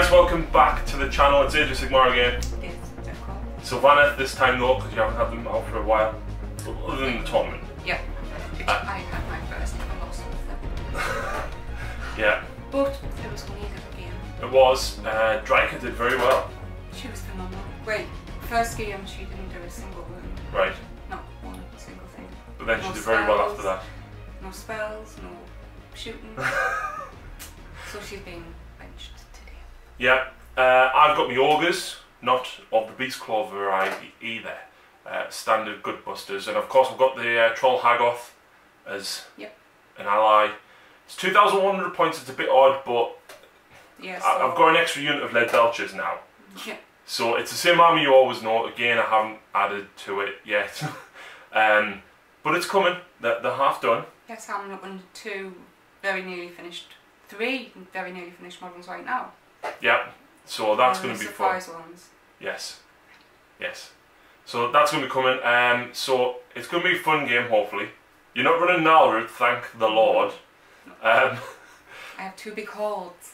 guys, welcome back to the channel. It's Sigmar again. Sylvaneth this time though, because you haven't had them out for a while. Other than the tournament. Yeah. I had my first and I lost them. Yeah. But it was only a good game. It was. Draika did very well. She was phenomenal. Wait, first game she didn't do a single wound. Right. Not one single thing. But then she did very well after that. No spells, no shooting. So she's being benched today. Yeah. I've got my Ogres, not of the Beast Claw variety either. Standard Gutbusters, and of course I've got the Troll Hagoth as an ally. It's 2,100 points. It's a bit odd, but yeah, so I've got an extra unit of lead belchers now. Yeah. So it's the same army you always know. Again, I haven't added to it yet, but it's coming. They're half done. Yes, I'm looking to very nearly finished. 3 very nearly finished models right now. Yeah. So that's going to be fun. Surprise ones. Yes. Yes. So that's going to be coming. So it's going to be a fun game, hopefully. You're not running Nalroot, thank the Lord. I have 2 big hordes.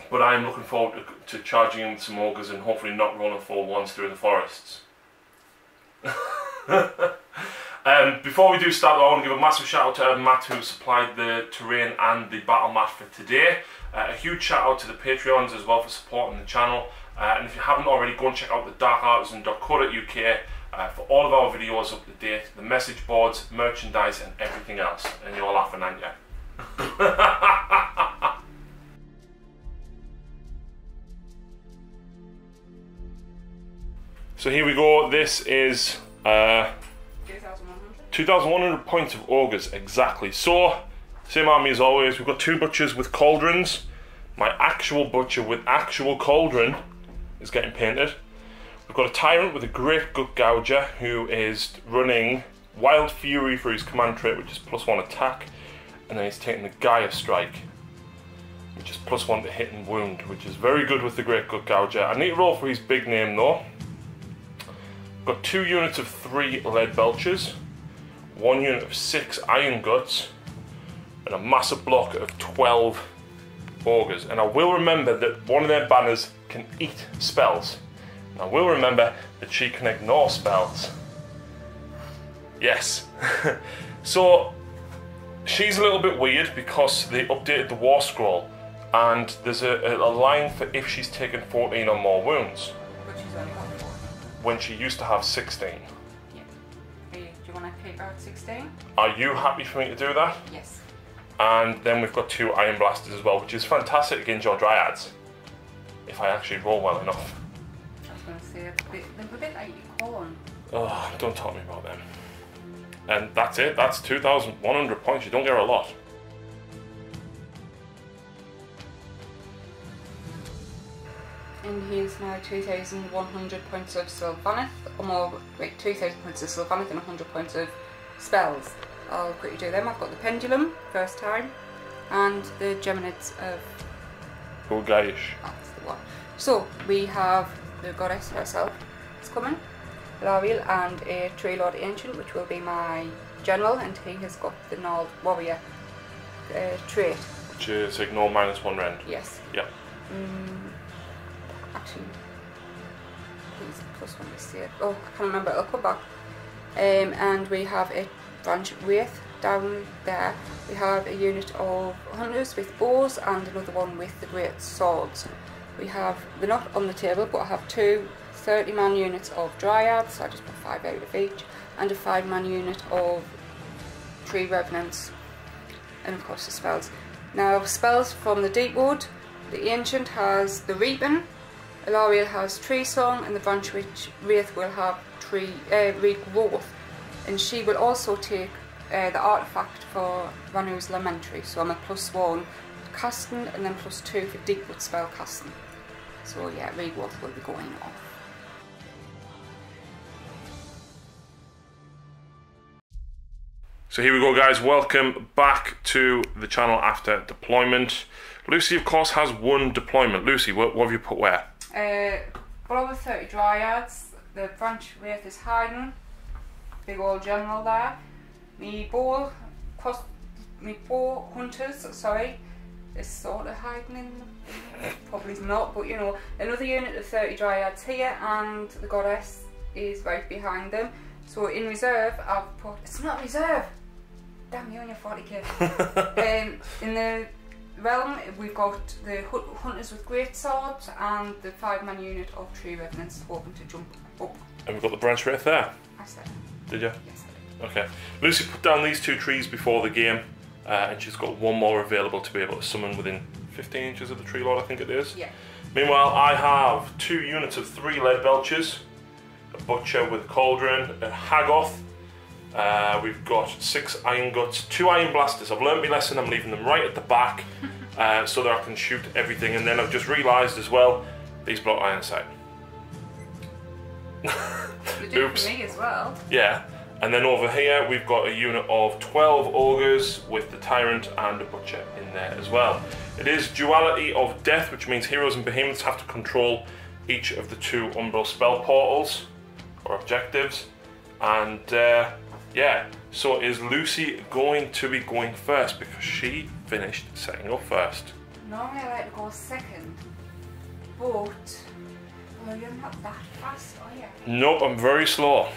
But I'm looking forward to charging in with some ogres and hopefully not rolling full ones through the forests. Before we do start though, I want to give a massive shout out to Matt, who supplied the terrain and the battle mat for today. A huge shout out to the Patreons as well for supporting the channel. And if you haven't already, go and check out the darkartisan.co.uk for all of our videos up to date, the message boards, merchandise and everything else. And you're laughing, aren't you? So here we go. This is 2,100 points of ogres exactly. So same army as always. We've got 2 butchers with cauldrons. My actual butcher with actual cauldron is getting painted. We've got a tyrant with a great gut gouger who is running Wild Fury for his command trait, which is +1 attack, and then he's taking the Gaia Strike, which is +1 to hit and wound, which is very good with the great gut gouger. I need to roll for his big name though. Got 2 units of 3 lead belchers, 1 unit of 6 iron guts, and a massive block of 12 ogres. And I will remember that one of their banners can eat spells. And I will remember that she can ignore spells. Yes. So she's a little bit weird because they updated the war scroll, and there's a line for if she's taken 14 or more wounds. But she's only got 4. When she used to have 16. Yeah. Do you want to keep her at 16? Are you happy for me to do that? Yes. And then we've got 2 iron blasters as well, which is fantastic against your dryads. If I actually roll well enough. I was going to say, they're a bit like your corn. Oh, don't talk to me about them. And that's it. That's 2,100 points. You don't get a lot. And here's now 2,100 points of Sylvaneth, or more, wait, 2,000 points of Sylvaneth and 100 points of spells. I'll quickly do them. I've got the Pendulum, first time, and the Geminids of... Bulgarish. That's the one. So, we have the goddess herself, it's coming, Lariel, and a Tree Lord Ancient, which will be my general, and he has got the Gnarled Warrior trait. Which is ignore -1 rend. Yes. Yeah. Actually, he's +1 to save. Oh, I can't remember, I'll come back. And we have a branch Wraith down there. We have a unit of hunters with bows and another one with the great swords. We have, they're not on the table, but I have 2 30-man units of dryads, so I just put 5 out of each, and a 5-man unit of tree revenants, and of course the spells. Now, spells from the Deepwood, the Ancient has the Reaping, Alariel has Tree Song, and the Branch Wraith will have Regrowth, and she will also take the artifact for Ranu's Lamentary, so I'm a +1 casting and then +2 for Deepwood spell casting. So yeah, Regrowth will be going off. So here we go guys, welcome back to the channel after deployment. Lucy of course has 1 deployment. Lucy, what have you put where? Well, over 30 dryads, the Branch Wraith is hiding, big old general there. Me bow hunters, sorry, is sort of hiding in them. Probably not, but you know, another unit of 30 Dryads here, and the Goddess is right behind them. So in reserve, I've put, it's not reserve! Damn you and your 40k. In the realm, we've got the Hunters with Great Swords and the 5-man unit of Tree Revenants hoping to jump up. And we've got the branch wraith there. I said. Did you? Yes, I did. Okay. Lucy put down these 2 trees before the game, and she's got 1 more available to be able to summon within 15 inches of the tree lord, I think it is. Yeah. Meanwhile, I have 2 units of 3 lead belchers, a butcher with a cauldron, a Haggoth. We've got 6 iron guts, 2 iron blasters. I've learned my lesson, I'm leaving them right at the back so that I can shoot everything. And then I've just realised as well, these block iron sight. You do it for me as well. Yeah. And then over here we've got a unit of 12 ogres with the tyrant and a butcher in there as well. It is duality of death, which means heroes and behemoths have to control each of the 2 umbral spell portals or objectives. And yeah, so is Lucy going to be going first because she finished setting up first? Normally I like to go second, but oh, you're not that fast, are you? Nope, I'm very slow.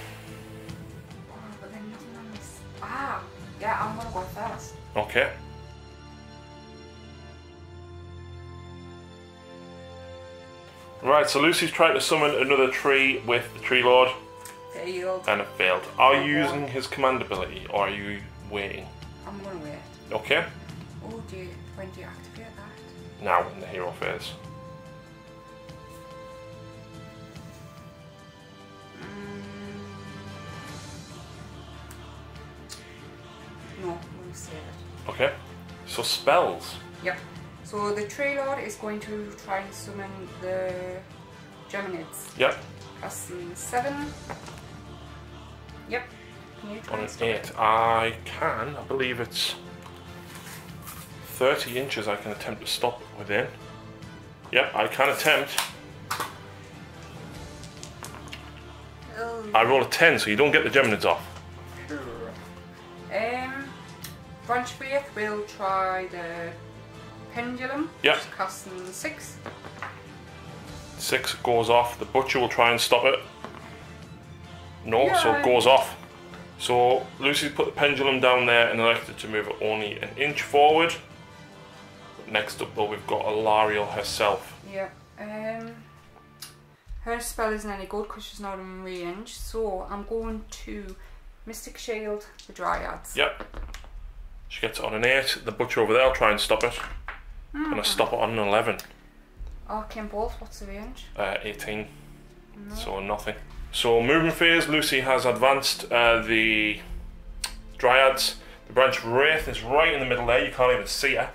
But then nothing on this. Ah, yeah, I'm gonna go first. Okay. Right, so Lucy's trying to summon another tree with the tree lord. Failed. And it failed. Are you using his command ability or are you waiting? I'm gonna wait. Okay. Oh, when do you activate that? Now in the hero phase. No, I'm gonna save it. Okay. So spells. Yep. So the tree lord is going to try and summon the Geminids. Yep. Casting 7. Yep. Can you try On and an stop 8. it? I can. I believe it's 30 inches I can attempt to stop it within. Yep, I can attempt. Oh. I roll a 10, so you don't get the Geminids off. Sure. Branch Wraith will try the Pendulum. Yep. Just casting 6. 6 goes off. The butcher will try and stop it. No, so it goes off. So Lucy's put the pendulum down there and elected to move it only an inch forward. Next up though we've got Alariel herself. Yeah. Her spell isn't any good because she's not in range, so I'm going to Mystic Shield the Dryads. Yep. She gets it on an 8. The butcher over there will try and stop it. Gonna stop it on an 11. Arcane Bolt, what's the range? 18. No. So nothing. So movement phase, Lucy has advanced the Dryads. The branch Wraith is right in the middle there, you can't even see her.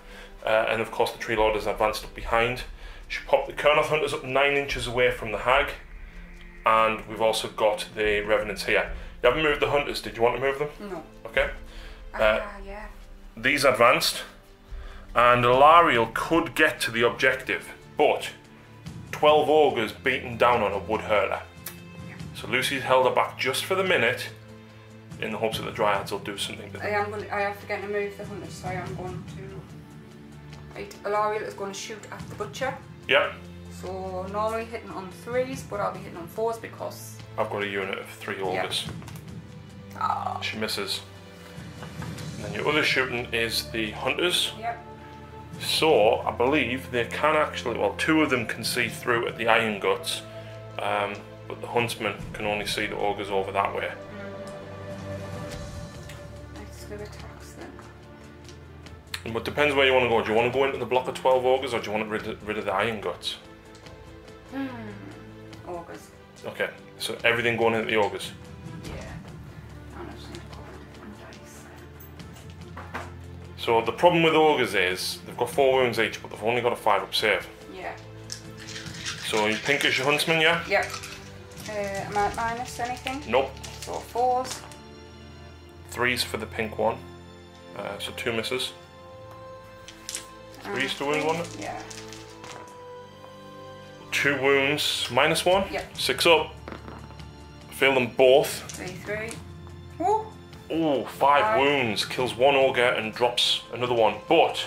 And of course the Tree Lord is advanced up behind. She popped the Kernoth Hunters up 9 inches away from the Hag. And we've also got the Revenants here. You haven't moved the Hunters, did you want to move them? No. Okay. Yeah. These advanced. And Alariel could get to the objective, but 12 ogres beaten down on her would hurt her. So Lucy's held her back just for the minute in the hopes that the Dryads will do something to them. I have to get to move the Hunters, so I am going to... Right, Alariel is going to shoot at the Butcher. Yep. So normally hitting on 3s, but I'll be hitting on 4s because... I've got a unit of 3 ogres. Yep. Oh. She misses. And then your other shooting is the Hunters. Yep. So I believe they can actually, well, 2 of them can see through at the Iron Guts. But the Huntsman can only see the ogres over that way. Let's do attacks then. But it depends where you want to go. Do you want to go into the block of 12 ogres or do you want to rid of the Iron Guts? Ogres. Okay, so everything going into the ogres. Yeah. I'm just going to put different dice. So the problem with ogres is they've got 4 wounds each, but they've only got a 5-up save. Yeah. So you pinkish your huntsman, yeah? Yep. Am I minus anything? Nope. So 4s. 3s for the pink one. So 2 misses. 3s to wound 1? Yeah. 2 wounds, -1? Yep. 6 up. Fail them both. 3. Woo! Oh, 5 wounds. Kills 1 ogre and drops another one. But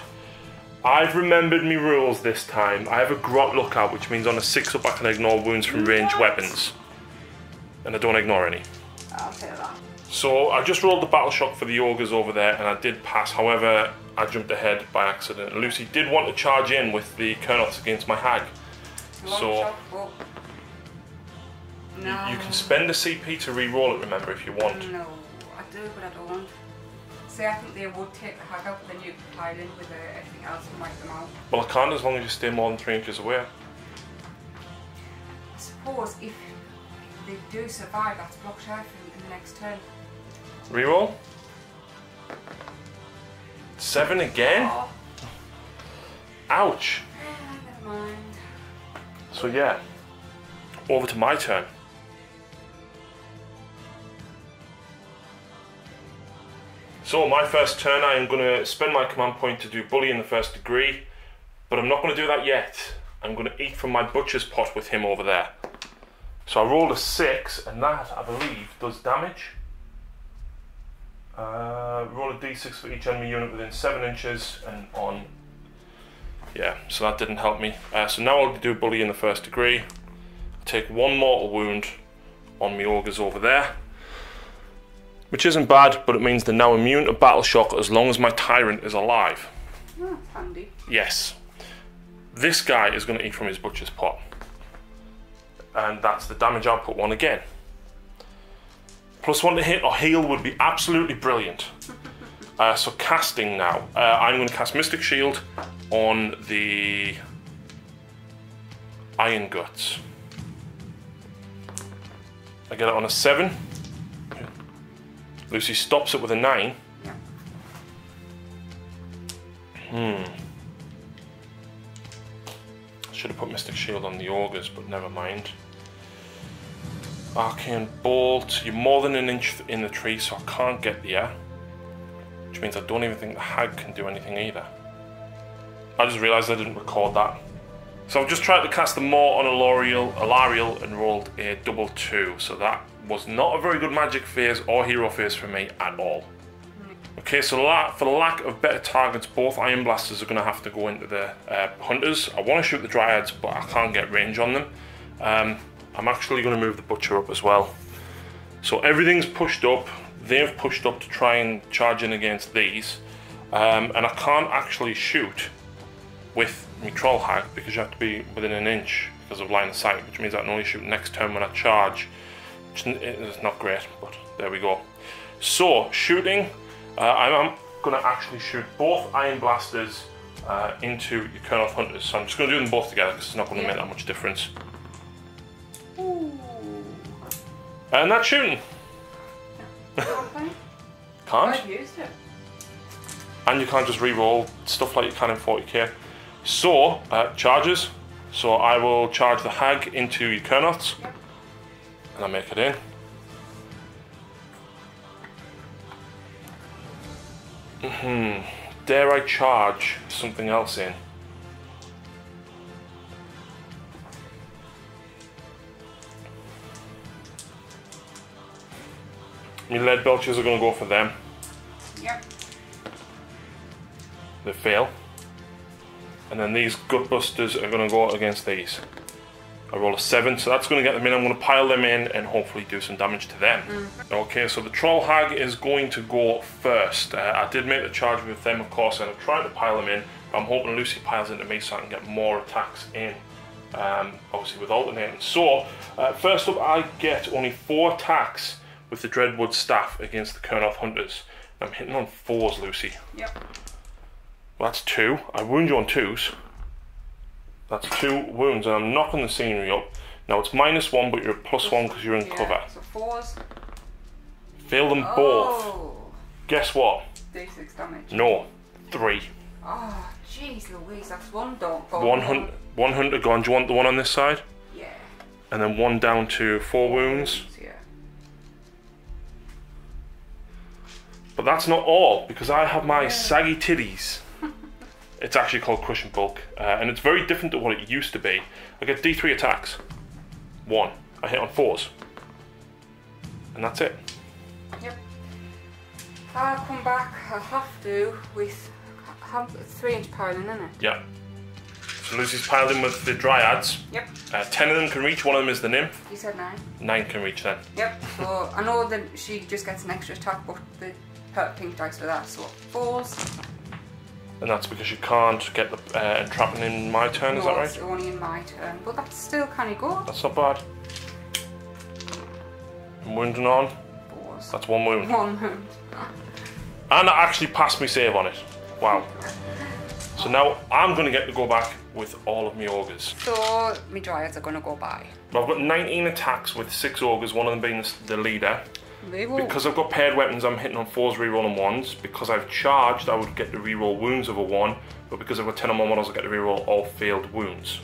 I've remembered me rules this time. I have a grot lookout, which means on a 6-up I can ignore wounds from ranged weapons. And I don't ignore any. I'll say that. So I just rolled the battle shock for the ogres over there and I did pass. However, I jumped ahead by accident. And Lucy did want to charge in with the Kernoths against my hag. So no. you can spend a CP to re-roll it, remember, if you want. No, I do, but I don't. See, I think they would take the hag out, but then you could pile in with everything else and wipe them out. Well, I can't as long as you stay more than 3 inches away. I suppose if they do survive, that's blocked out in the next turn. Reroll. 7 again? Oh. Ouch. Never mind. So yeah, over to my turn. So my first turn, I am going to spend my command point to do bully in the 1st degree, but I'm not going to do that yet. I'm going to eat from my butcher's pot with him over there. So I rolled a 6, and that, I believe, does damage. Roll a d6 for each enemy unit within 7 inches, and on... Yeah, so that didn't help me. So now I'll do bully in the 1st degree. Take 1 mortal wound on my ogres over there. Which isn't bad, but it means they're now immune to battle shock as long as my tyrant is alive. Oh, that's handy. Yes. This guy is going to eat from his butcher's pot. And that's the damage output one again. +1 to hit or heal would be absolutely brilliant. So casting now. I'm going to cast Mystic Shield on the Iron Guts. I get it on a 7. Lucy stops it with a 9. Yeah. Should have put Mystic Shield on the ogres, but never mind. Arcane Bolt. You're more than an inch in the tree, so I can't get there. Which means I don't even think the hag can do anything either. I just realised I didn't record that. So I've just tried to cast the Maw on Alariel and rolled a double 2. So that was not a very good magic phase or hero phase for me at all. Okay, so for the lack of better targets, both Iron Blasters are going to have to go into the Hunters. I want to shoot the Dryads, but I can't get range on them. I'm actually going to move the Butcher up as well. So everything's pushed up. They've pushed up to try and charge in against these. And I can't actually shoot with my Troll Hag because you have to be within an inch because of line of sight, which means I can only shoot next turn when I charge. Which is not great, but there we go. So, shooting, I'm going to actually shoot both Iron Blasters into your Kernoth Hunters. So I'm just going to do them both together because it's not going to make that much difference. Ooh. And that's shooting. Can't? I've used it. And you can't just re-roll stuff like you can in 40k. So, charges. So I will charge the Hag into your Kernoths. Yep. And I make it in. Dare I charge something else in? My lead belchers are going to go for them. Yep. They fail. And then these Gutbusters are going to go against these. I roll a 7, so that's going to get them in. I'm going to pile them in and hopefully do some damage to them. Okay, so the Troll Hag is going to go first. I did make the charge with them, of course, and I'm trying to pile them in. I'm hoping Lucy piles into me so I can get more attacks in, obviously with alternating. So, first up, I get only 4 attacks with the Dreadwood Staff against the Kernoth Hunters. I'm hitting on 4s, Lucy. Yep. Well, that's 2. I wound you on 2s. That's 2 wounds, and I'm knocking the scenery up. Now it's -1, but you're at +1 because you're in cover. So 4s. Fail them both. Guess what? D6 damage. No, 3. Oh, jeez Louise, that's 1 dog. 1 hunter gone. Do you want the one on this side? Yeah. And then 1 down to 4 wounds. Yeah. But that's not all, because I have my saggy titties. It's actually called Crush and Bulk, and it's very different to what it used to be. I get D3 attacks. 1. I hit on 4s. And that's it. Yep. I'll come back, I'll have to, with have 3-inch piling in it. Yeah. So Lucy's piled in with the Dryads. Yep. 10 of them can reach, one of them is the Nymph. You said 9. 9 can reach then. Yep. So I know that she just gets an extra attack, but her pink dice for that, so 4s. And that's because you can't get the entrapment in my turn, is that right? It's only in my turn, but that's still kind of good. That's not bad. I'm wounding on. 4s. That's 1 wound. 1 wound. And I actually passed my save on it. Wow. So now I'm going to get to go back with all of my ogres. So my Dryads are going to go by. I've got 19 attacks with 6 ogres, one of them being the leader. Reroll. Because I've got paired weapons, I'm hitting on 4s, rerolling 1s. Because I've charged, I would get to reroll wounds of a 1. But because I've got 10 or more models, I get to reroll all failed wounds.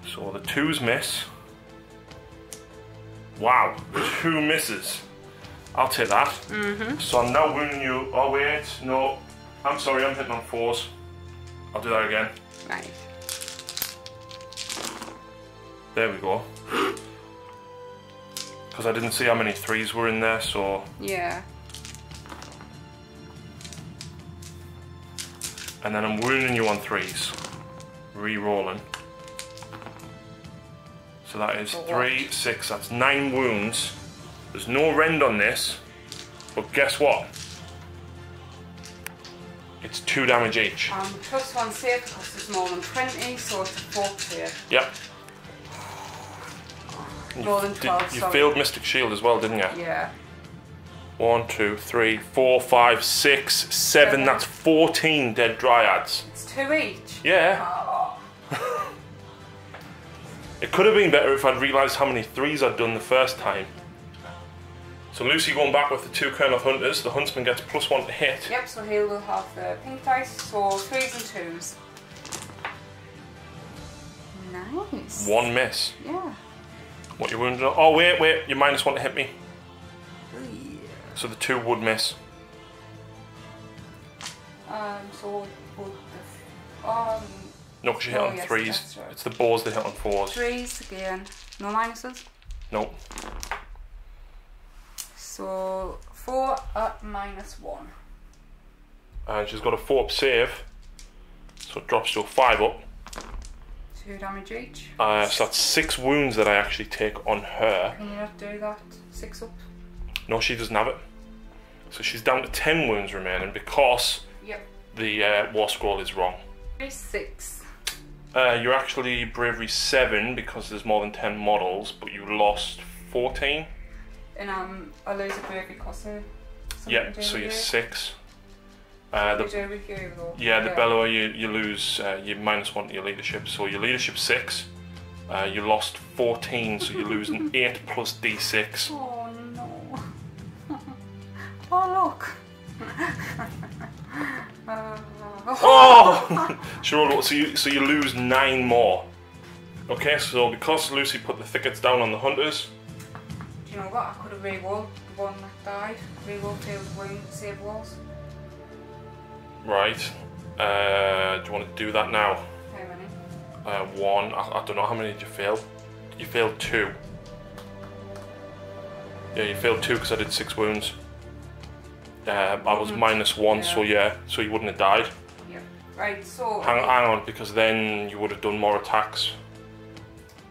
So the 2s miss. Wow, 2 misses. I'll take that. So I'm now wounding you. Oh wait, no. I'm sorry, I'm hitting on 4s. I'll do that again. Right. There we go. Because I didn't see how many 3s were in there, so... Yeah. And then I'm wounding you on 3s. Re-rolling. So that is 3, 6, that's 9 wounds. There's no rend on this, but guess what? It's 2 damage each. +1 save because there's more than 20, so it's a 4 save. Yep. More than 12, You sorry. failed Mystic Shield as well, didn't you? Yeah. 1, 2, 3, 4, 5, 6, 7. That's 14 dead Dryads. It's 2 each? Yeah. Oh. It could have been better if I'd realised how many 3s I'd done the first time. So Lucy going back with the 2 Colonel Hunters. The Huntsman gets +1 to hit. Yep, so he will have the pink dice, so 3s and 2s. Nice. 1 miss. Yeah. What you wounded on? Oh wait, you -1 to hit me. Yeah. So the 2 would miss. So would the No, because you hit on yes, 3s. that's right. It's the bows that hit on 4s. 3s again. No minuses. Nope. So 4 at -1. And she's got a 4 up save. So it drops to a 5 up. 2 damage each. So that's 6 wounds that I actually take on her. Can you not do that? 6 up. No, she doesn't have it. So she's down to 10 wounds remaining because the war scroll is wrong. 6. You're actually bravery 7 because there's more than 10 models, but you lost 14. And I lose a bravery cost. Yeah, so you're 6. The review though. Yeah, the bellower you lose you -1 to your leadership, so your leadership 6. You lost 14, so you lose an 8 plus D6. Oh no! Oh look! Oh! Sure. So you lose 9 more. Okay, so because Lucy put the thickets down on the hunters. Do you know what? I could have re-rolled the one that died. Re-rolled failed wound save walls. Right. Do you want to do that now? How many? 1. I don't know how many did you fail. You failed 2. Yeah, you failed 2 because I did 6 wounds. I was -1, so yeah, so you wouldn't have died. Yeah. Right. So. Hang on, because then you would have done more attacks.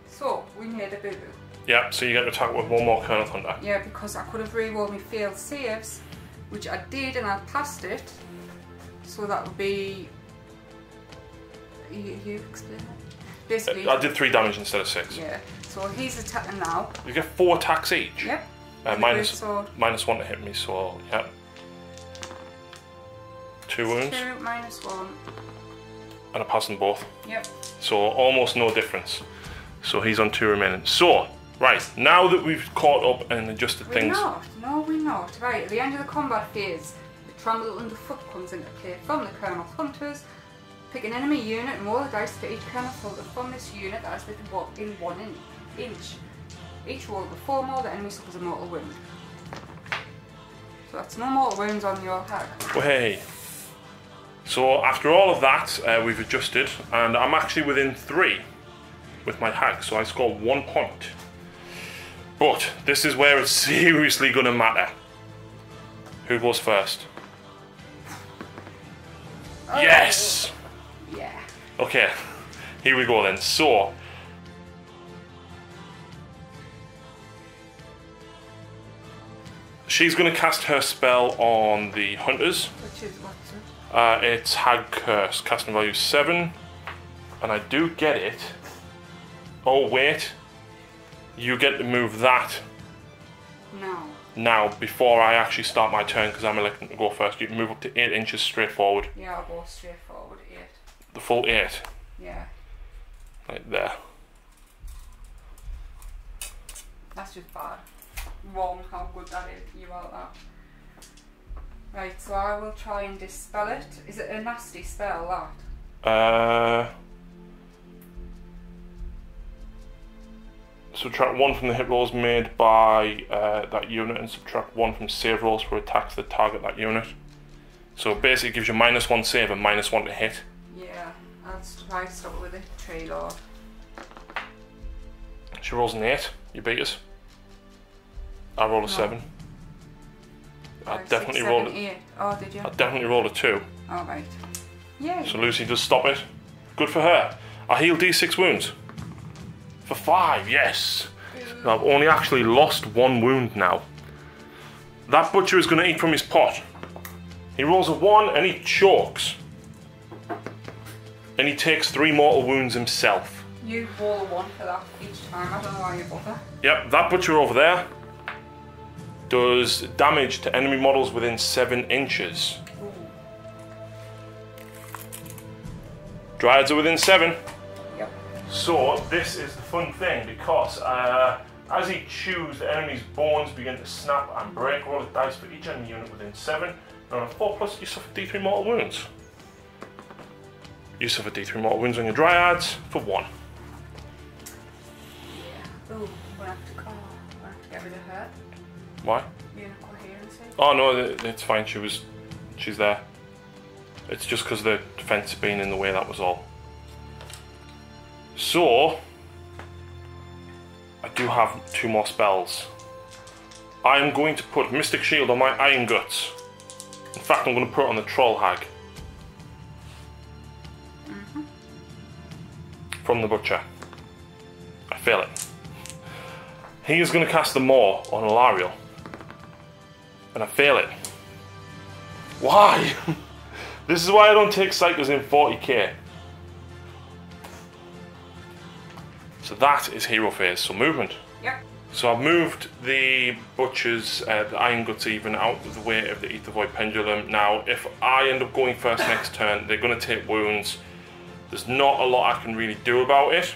So we made a boo-boo. Yeah, so you get to attack with 1 more Colonel Hunter. Yeah, because I could have re-rolled my failed saves, which I did, and I passed it. So that would be. You explain that. Basically. I did 3 damage instead of 6. Yeah. So he's attacking now. You get 4 attacks each. Yep. -1 to hit me, so yeah. 2 wounds. 2 -1. And I pass them both. Yep. So almost no difference. So he's on 2 remaining. So, right, now that we've caught up and adjusted things. We're not. Right, at the end of the combat phase, the trample underfoot comes into play from the Colonel's Hunters. Pick an enemy unit and roll the dice for each Colonel's Hunter from this unit that is within 1 inch. Each roll with 4 more, the enemy suffers a mortal wound. So that's no mortal wounds on your hag. Hey. So after all of that, we've adjusted, and I'm actually within 3 with my hag, so I score 1 point. But this is where it's seriously going to matter. Who goes first? Oh. Yes! Yeah. Okay, here we go then. So, she's going to cast her spell on the hunters. Which is what's it? It's Hag Curse, casting value 7, and I do get it. Oh wait, you get to move that No. now before I actually start my turn because I'm electing to go first. You can move up to 8 inches straight forward. Yeah, I'll go straight forward 8. The full 8. Yeah. Right there. That's just bad. Wrong how good that is. You are that. Right, so I will try and dispel it. Is it a nasty spell, that? Subtract 1 from the hit rolls made by that unit and subtract 1 from save rolls for attacks that target that unit. So basically it gives you -1 save and -1 to hit. Yeah, I'll try to start with it. Tree Lord. She rolls an 8, you beat us. I rolled a 7. I definitely rolled it. 8. Oh, did you? I definitely rolled a 2. Oh, right. Yay. So Lucy does stop it. Good for her. I heal D6 wounds. For 5, yes. I've only actually lost 1 wound now. That butcher is going to eat from his pot. He rolls a 1 and he chokes. And he takes 3 mortal wounds himself. You roll a 1 for that each time. I don't know why you bother. Yep, that butcher over there does damage to enemy models within 7 inches. Ooh. Dryads are within 7. Yep. So this is the fun thing because as he chews, the enemy's bones begin to snap and break. Roll a dice for each enemy unit within 7. And on a 4+, you suffer D3 mortal wounds. You suffer D3 mortal wounds on your Dryads for 1. Yeah. Ooh, I'm gonna have to get rid of her. Why? Coherency. Oh no, it's fine. She's there. It's just because the defense being in the way, that was all. So I do have 2 more spells. I am going to put Mystic Shield on my Iron Guts. In fact, I'm going to put it on the Troll Hag. From the Butcher. I fail it. He is going to cast the Maw on Alariel. And I fail it. Why? This is why I don't take Psychers in 40k. So that is hero phase, so movement. Yep. So I've moved the Butchers, the Iron Guts even, out of the way of the Ether Void Pendulum. Now, if I end up going first next turn, they're going to take wounds. There's not a lot I can really do about it.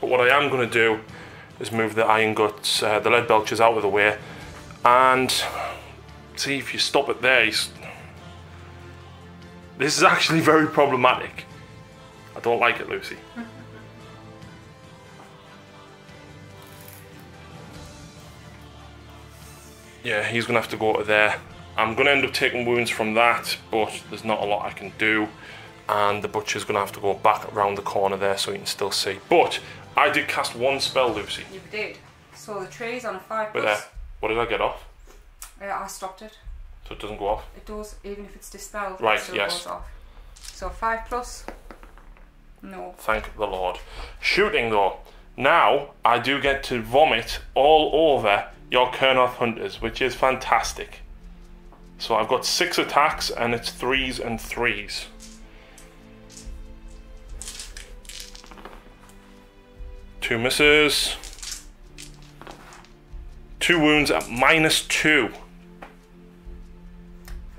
But what I am going to do is move the Iron Guts, the Lead Belchers out of the way. And see if you stop it there. This is actually very problematic. I don't like it, Lucy. Yeah, he's going to have to go to there. I'm going to end up taking wounds from that, but there's not a lot I can do. And the Butcher's going to have to go back around the corner there so you can still see. But I did cast 1 spell, Lucy. You did. So the tree's on a 5+. But there, what did I get off? I stopped it. So it doesn't go off? It does, even if it's dispelled. Right, it still yes. goes off. So 5+. No. Thank the Lord. Shooting though. Now I do get to vomit all over your Kurnoth Hunters, which is fantastic. So I've got 6 attacks and it's 3s and 3s. Two misses. 2 wounds at -2.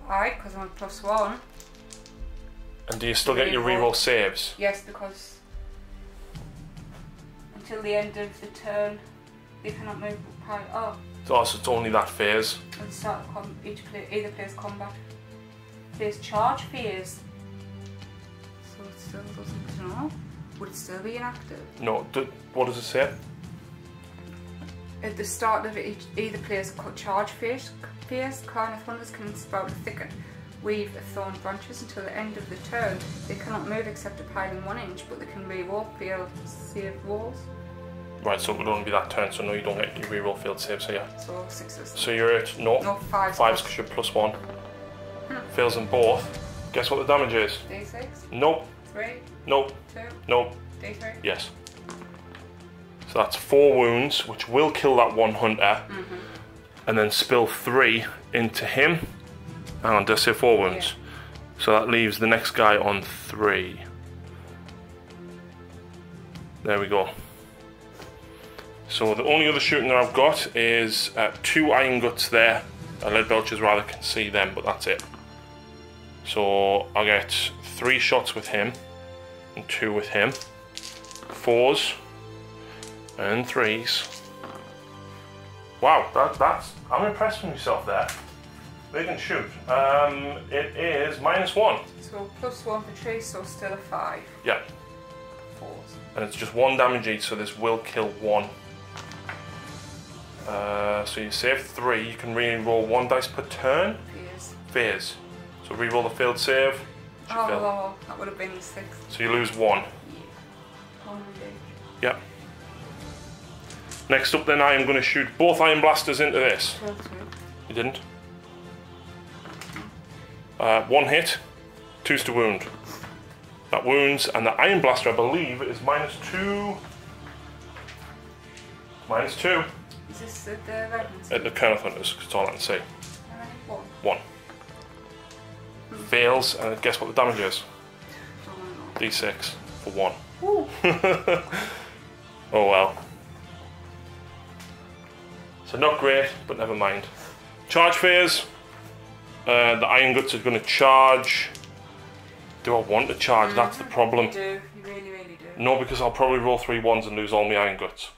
Alright, because I'm at +1. And do you still get your reroll saves? Yes, because until the end of the turn, they cannot move past. Oh. Oh, so it's only that phase. At the start of either player's combat. Phase charge phase. So it still doesn't know. Would it still be inactive? No, what does it say? At the start of either player's charge phase, Kurnoth Hunters can sprout a thicket, weave of thorn branches until the end of the turn. They cannot move except a piling 1 inch, but they can reroll field save rolls. Right, so it would only be that turn, so no, you don't get your reroll field saves here. So 6s. So you're at, no 5s. 5s because you're +1. Fails in both. Guess what the damage is? D6. Nope. 3. Nope. 2. Nope. D3. Yes. So that's 4 wounds, which will kill that one hunter. And then spill 3 into him. Hang on, does say 4 wounds? Yeah. So that leaves the next guy on 3. There we go. So the only other shooting that I've got is 2 iron guts there. Lead belchers rather, can see them, but that's it. So I'll get 3 shots with him and 2 with him. 4s and 3s. Wow, that's I'm impressed with myself there. They can shoot. It is -1. So +1 for tree, so still a 5. Yeah. 4s. And it's just 1 damage each, so this will kill 1. So you save 3, you can re-roll 1 dice per turn. Fears. So re-roll the failed save. Oh, that would have been the 6. So you lose 1. Yeah. Next up then I am going to shoot both iron blasters into this. You didn't? 1 hit, 2's to wound. That wounds, and the iron blaster I believe is -2. -2. Is this the Ravens? At the Kenneth Hunters, because it's all I can see. 1. Fails, and guess what the damage is? D6 for 1. Oh well. So not great, but never mind. Charge phase. The iron guts are going to charge. Do I want to charge? That's the problem. You do. You really, really do. No, because I'll probably roll 3 1s and lose all my iron guts.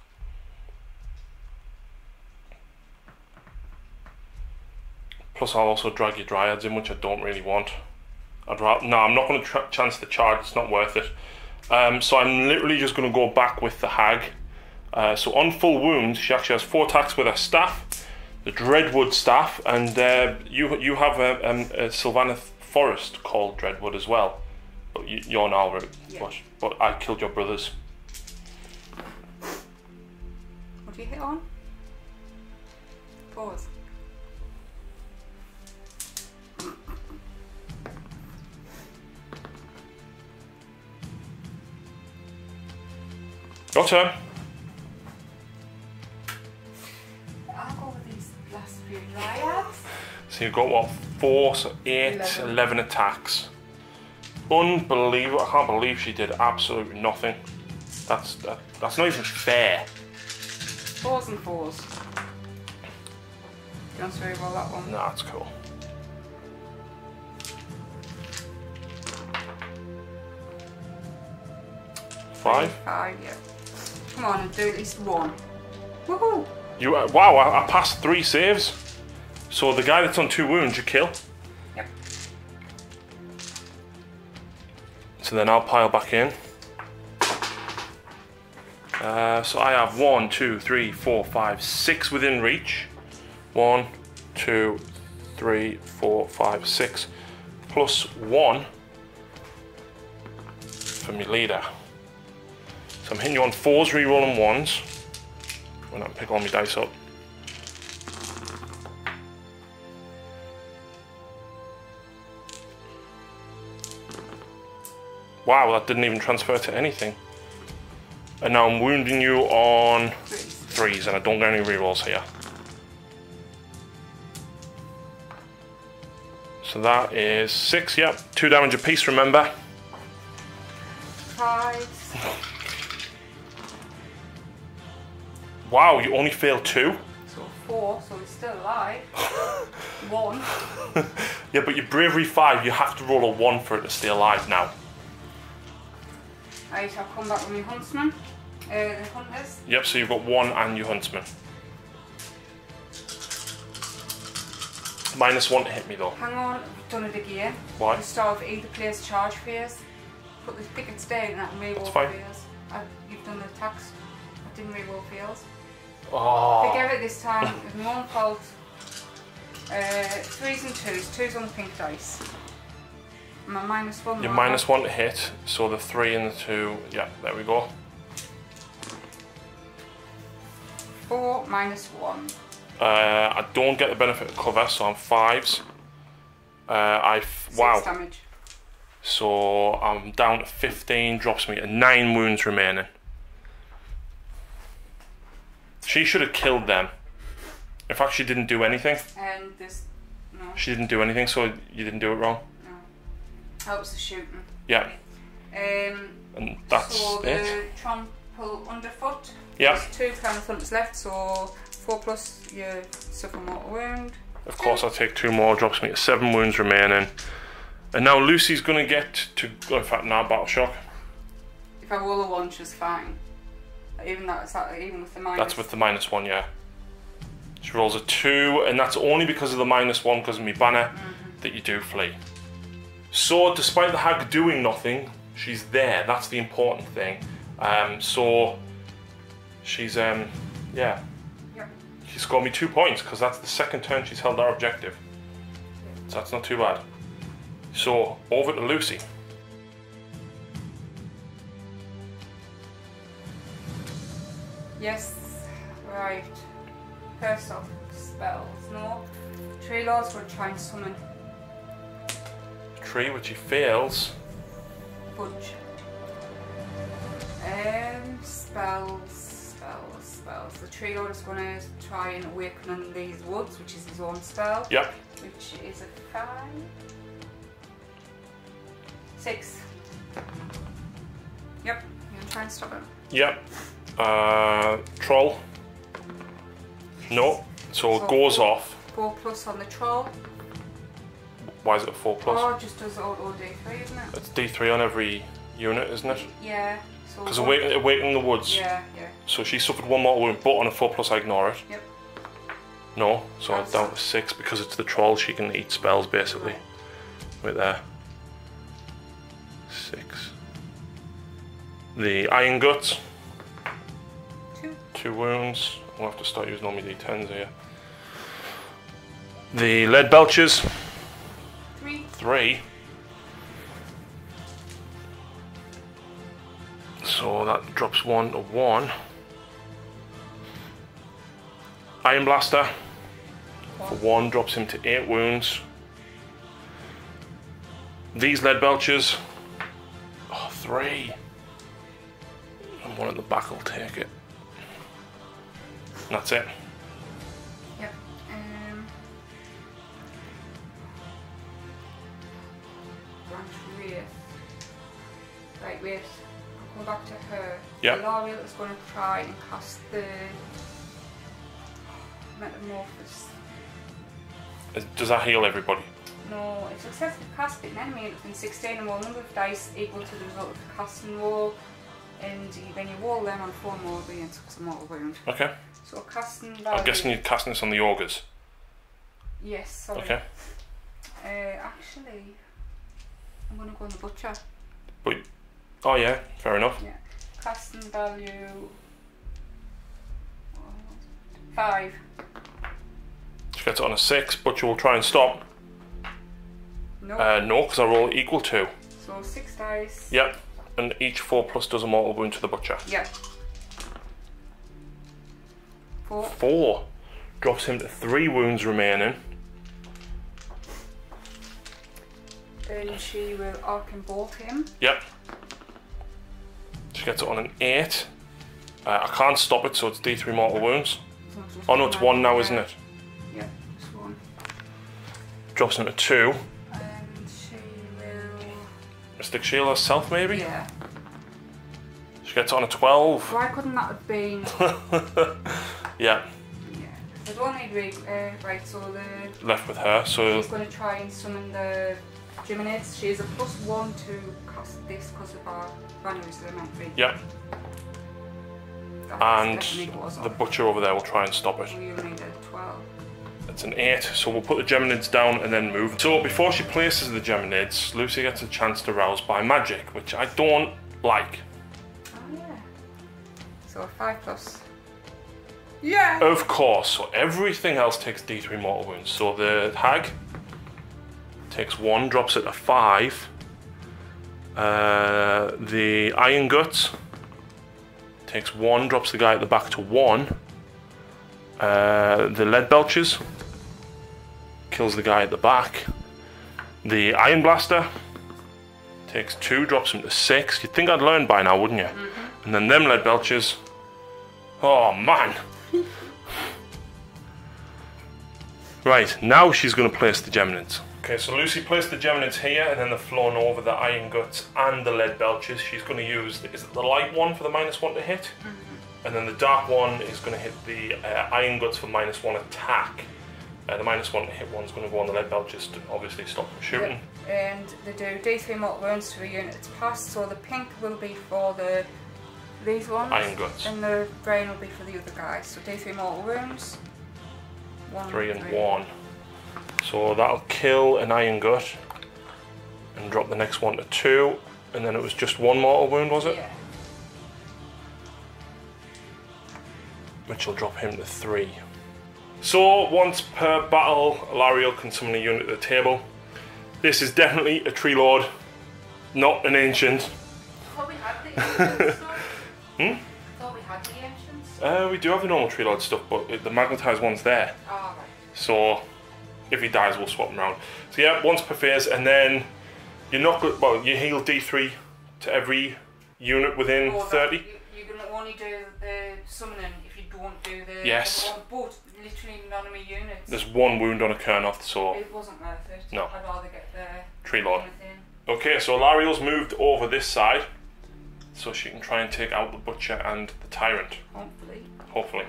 Plus I'll also drag your dryads in, which I don't really want. No, I'm not going to chance the charge, it's not worth it. So I'm literally just going to go back with the hag. So on full wounds, she actually has 4 attacks with her staff, the Dreadwood staff, and you have a Sylvaneth forest called Dreadwood as well. But you're an Alroot, but I killed your brothers. What do you hit on? 4s. Your turn. I'll go with these last few dryads. So you've got what, 4, so 8, 11 attacks. Unbelievable! I can't believe she did absolutely nothing. That's not even fair. 4s and 4s. Do you want to re-roll that one? No, that's cool. Five, yeah. Come on, and do at least 1. Woohoo! Wow, I passed 3 saves. So the guy that's on 2 wounds you kill. Yep. So then I'll pile back in. So I have 1, 2, 3, 4, 5, 6 within reach. 1, 2, 3, 4, 5, 6. Plus 1 for my leader. So I'm hitting you on 4s, re-rolling 1s. When I pick all my dice up. Wow, that didn't even transfer to anything. And now I'm wounding you on 3s, and I don't get any rerolls here. So that is 6, yep. 2 damage apiece, remember. 5. Wow, you only failed 2? So 4, so he's still alive. 1. Yeah, but your bravery 5, you have to roll a 1 for it to stay alive now. Right, I'll come back with my huntsman. The hunters. Yep, so you've got 1 and your huntsman. -1 to hit me though. Hang on, we've done it again. Why? The start of either place charge phase. Put the tickets down and I can re-roll fails. You've done the attacks. I didn't re-roll fails. Oh. Forget it this time, it's my own fault. 3s and 2s, 2s on pink dice. And my -1. You're -1 to hit, so the 3 and the 2, yeah, there we go. 4 -1. I don't get the benefit of cover, so I'm 5s. Wow. 6 damage. So I'm down to 15, drops me to 9 wounds remaining. She should have killed them. In fact, she didn't do anything. And this, no. She didn't do anything, so you didn't do it wrong. No. That was the shooting. Yeah. And that's so it. the trample underfoot. Yeah. There's 2 crown of thumpers left, so 4 plus you suffer mortal wound. Of course, I'll take 2 more, drops me to 7 wounds remaining. And now Lucy's gonna get to, in fact, now battle shock. If I roll a 1, she's fine. Even even with the minus. That's with the -1, yeah. She rolls a 2, and that's only because of the -1, because of my banner, that you do flee. So, despite the hag doing nothing, she's there. That's the important thing. So, she's, yeah. Yep. She scored me 2 points, because that's the second turn she's held our objective. So that's not too bad. So, over to Lucy. Yes, right. First off, spells. No. Tree Lords will try and summon. Tree, which he fails. Budge. Spells. The Tree Lord is going to try and awaken on these woods, which is his own spell. Yep. Which is a 5. 6. Yep. You're going to try and stop him. Yep. Troll. No. So it goes off. 4 plus on the troll. Why is it a 4 plus? Oh, just does auto D3, isn't it? It's D3 on every unit, isn't it? Yeah. Because awakening in the woods. Yeah. So she suffered 1 mortal wound, but on a 4 plus I ignore it. Yep. No, so I'm down to 6 because it's the troll. She can eat spells basically. Right there. 6. The Iron Guts. 2 wounds. We'll have to start using all my D10s here. The Lead Belches. 3. So that drops 1 to 1. Iron Blaster. For 1 drops him to 8 wounds. These Lead Belches. 3. And 1 at the back will take it. And that's it. Yep. Right, wait. I'll go back to her. Yep. L'Oreal is going to try and cast the Metamorphosis. Does that heal everybody? No, if successfully cast it, an enemy within 16 and roll a number of dice equal to the result of the casting roll, and then you roll them on 4 more and took some mortal wound. Okay. So casting value. I'm guessing you're casting this on the Augurs. Yes, sorry. Okay. Actually, I'm going to go on the Butcher. But, oh yeah, fair enough. Yeah. Casting value 5. She gets it on a 6, but you will try and stop. No. No, because I roll equal to. So 6 dice. Yep. And each 4 plus does a mortal wound to the Butcher. Yep. 4. 4 drops him to 3 wounds remaining. Then she will arc and bolt him. Yep. She gets it on an 8. I can't stop it, so it's D3 mortal wounds. Oh no, it's 1 now, isn't it? Yep, it's 1. Drops him to 2. And she will... Mystic Shield herself, maybe? Yeah. She gets on a 12. Why couldn't that have been... Yeah. I don't need right, so the... Left with her, so... She's going to try and summon the Geminids. She is a +1 to cast this because of our values that are meant to be. Yep. And the Butcher over there will try and stop it. We only need a 12. It's an 8, so we'll put the Geminids down and then move. So before she places the Geminids, Lucy gets a chance to rouse by magic, which I don't like. Oh yeah. So a 5 plus. Yeah! Of course, so everything else takes D3 mortal wounds. So the Hag takes 1, drops it to 5. The Iron Guts takes 1, drops the guy at the back to 1. The Lead Belches kills the guy at the back. The Iron Blaster Takes 2, drops him to 6. You'd think I'd learn by now, wouldn't you? And then them lead belchers. Oh, man. Right, now she's going to place the Geminids. Okay, so Lucy placed the Geminids here, and then they've flown over the Iron Guts and the lead belchers. She's going to use, is it the light one for the -1 to hit? And then the dark one is going to hit the Iron Guts for -1 attack. The -1 to hit one's going to go on the lead belchers to obviously stop them shooting. And they do D3 mortal wounds to a unit that's passed, so the pink will be for these ones. Iron Guts. And the green will be for the other guys. So D3 mortal wounds. 3 and 1. So that'll kill an Iron Gut and drop the next one to 2. And then it was just 1 mortal wound, was it? Yeah. Which will drop him to 3. So once per battle, Alariel can summon a unit to the table. This is definitely a Tree Lord, not an Ancient. Thought we had the ancients. Thought we had the ancients. We do have the normal Tree Lord stuff, but the magnetized one's there. Oh, right. So if he dies, we'll swap him around. So yeah, once per phase, and then you're not good. Well, you heal D3 to every unit within 30. You can only do the summoning if you don't do the. Yes. But literally none of my units. There's 1 wound on a Kernoth, so It wasn't worth it. No. I'd rather get the Tree Lord. unit in. Okay, so Alariel's moved over this side, so she can try and take out the Butcher and the Tyrant. Hopefully. Hopefully.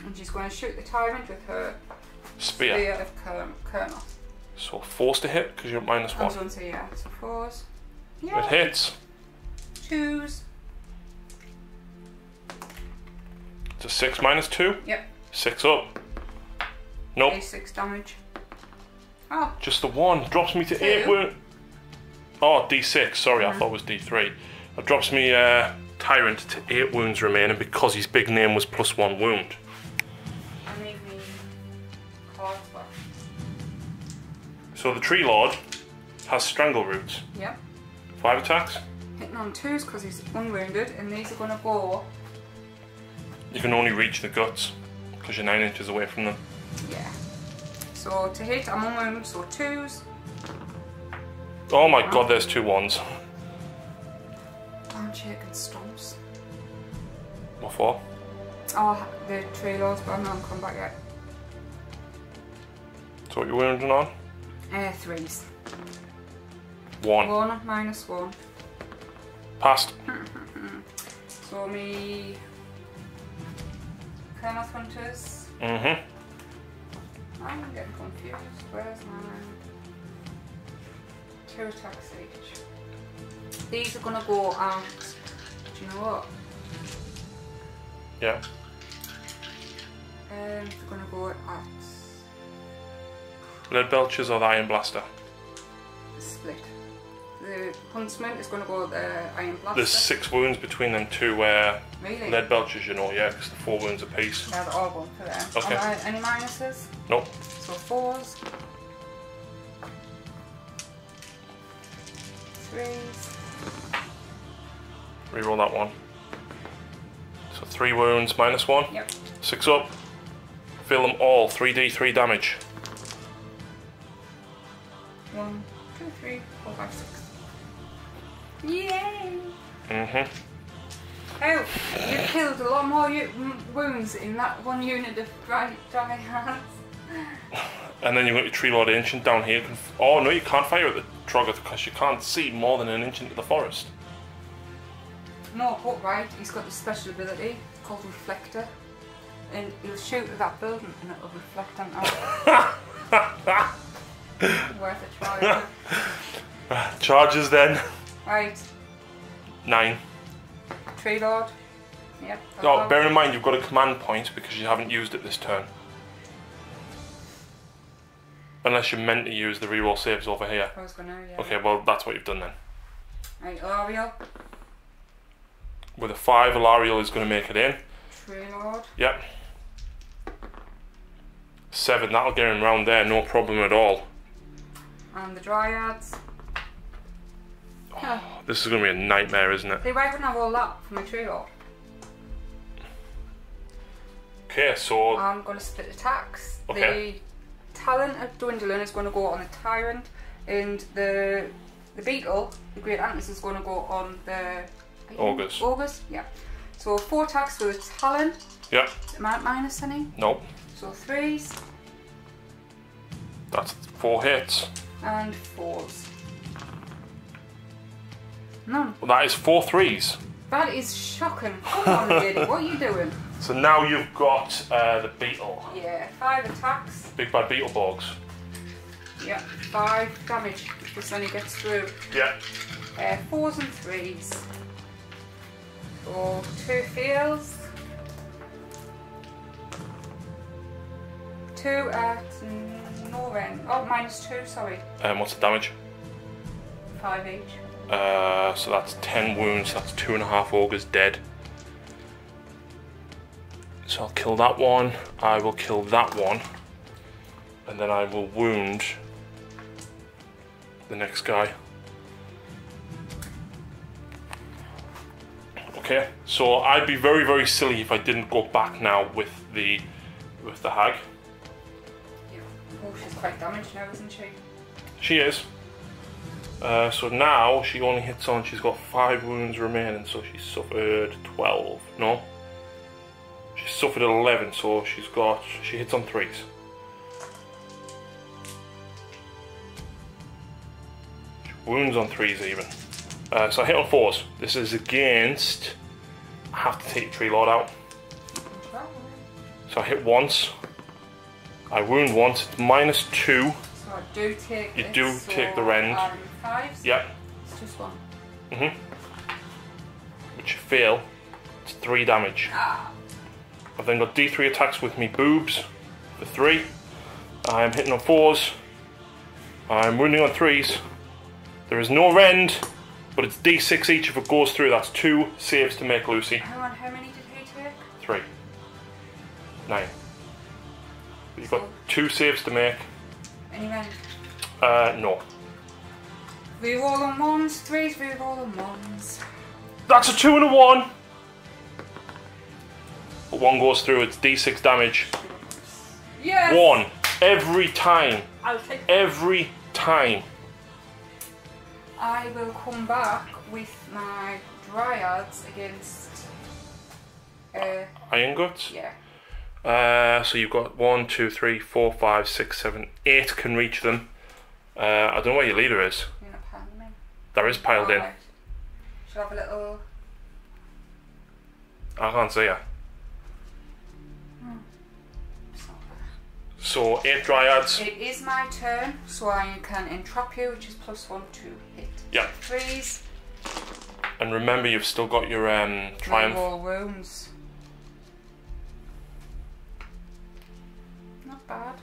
And she's going to shoot the Tyrant with her Spear. of Kernoth. So forced to hit because you're at -1. I was going to say yeah. So 4s. Yeah. It hits. 2s. It's a 6 -2. Yep. 6 up. Nope. A6 damage. Oh. Just the 1. Drops me to 2. 8 wound. Oh, D6. Sorry, I thought it was D3. It drops me Tyrant to 8 wounds remaining because his big name was +1 wound. I need me cards back. So the Tree Lord has Strangle Roots. Yep. 5 attacks. Hitting on 2s because he's unwounded, and these are going to go. You can only reach the guts because you're 9 inches away from them. Yeah. So to hit, I'm unwounded, so 2s. Oh my god, there's 2 1s. Handshake and stomps. What for? Oh, the Tree Lords, but I'm not come back yet. So what you're wounding on? 3s. 1. 1 -1. Passed. So me Kernoth Hunters. Mm-hmm. I'm getting confused. Where's mine? 2 attacks each. These are gonna go at. Do you know what? Yeah. They're gonna go at Lead Belchers or the Iron Blaster? split. The Huntsman is gonna go at the Iron Blaster. There's 6 wounds between them 2 Really? Lead Belchers, you know, yeah, because the 4 wounds apiece. Yeah, they're all going for them. Okay. Any minuses? Nope. So 4s. 3s. Reroll that one. So 3 wounds, -1. Yep. 6 up. Fill them all, 3d3 damage. 1, 2, 3, 4, 5, 6. Yay! Mm-hmm. Oh, you killed a lot more wounds in that one unit of dry hands. And then you've got your Tree Lord Ancient down here. Oh no, you can't fire at the Troggoth because you can't see more than an inch into the forest. No, but right, he's got this special ability called Reflector. And he'll shoot at that building and it'll reflect on that. Worth a try. Charges then. Right, 9. Tree Lord. Yep. Oh, bear in mind you've got a command point because you haven't used it this turn. Unless you're meant to use the reroll saves over here. I was gonna, yeah. Okay, well that's what you've done then. Right, Ariel. With a 5, Alariel is going to make it in. Tree Lord. Yep. 7, that'll get him round there, no problem at all. And the Dryads. Oh, this is going to be a nightmare, isn't it? See, why wouldn't I roll that for my Tree Lord? Okay, so... I'm going to split attacks. Okay. The Talent of Dwindling is going to go on the Tyrant, and the the beetle, the Great Antlers, is going to go on the Augurs. Augurs, yeah. So 4 attacks with its talon. Yeah. Minus any? No. So 3s. That's 4 hits. And 4s. None. Well, that is 4 3s. That is shocking. Come on, lady, what are you doing? So now you've got the beetle. Yeah, 5 attacks. Big bad beetle bogs. Yeah, 5 damage if this only gets through. Yeah. 4s and 3s. So 2 fails. 2 at no range. Oh, -2, sorry. What's the damage? 5 each. So that's 10 wounds. That's 2.5 augurs dead. So I'll kill that one. I will kill that one. And then I will wound the next guy. Okay, so I'd be very, very silly if I didn't go back now with the hag. Yeah. Oh, she's quite damaged now, isn't she? She is. So now she only hits on. She's got 5 wounds remaining, so she suffered 12. No, she suffered 11. So she hits on 3s. Wounds on 3s even. So I hit on 4s. This is against. I have to take Tree Lord out. So I hit once. I wound once. It's -2. So I do take. You do take the rend. 5s. Yep. It's just 1. Mhm. Which you fail. It's 3 damage. Ah. I've then got D3 attacks with me boobs for 3. I'm hitting on 4s. I'm wounding on 3s. There is no rend, but it's D6 each if it goes through. That's 2 saves to make, Lucy. Hang on, how many did he take? 3. 9. You've got 2 saves to make. Any rend? No. Reroll on 1s, 3s, reroll on 1s. That's a 2 and a 1. But 1 goes through. It's D6 damage. Yes! 1 every time. I'll take. Every time. I will come back with my dryads against. Iron Guts? Yeah. So you've got 1, 2, 3, 4, 5, 6, 7, 8 can reach them. I don't know where your leader is. You're not piling them in. There is piled in. Right. Should I have a little. I can't see her. It's not there. So 8 dryads. It is my turn, so I can entrap you, which is +1 to hit. Yeah. 3s. And remember, you've still got your triumph. All wounds. Not bad.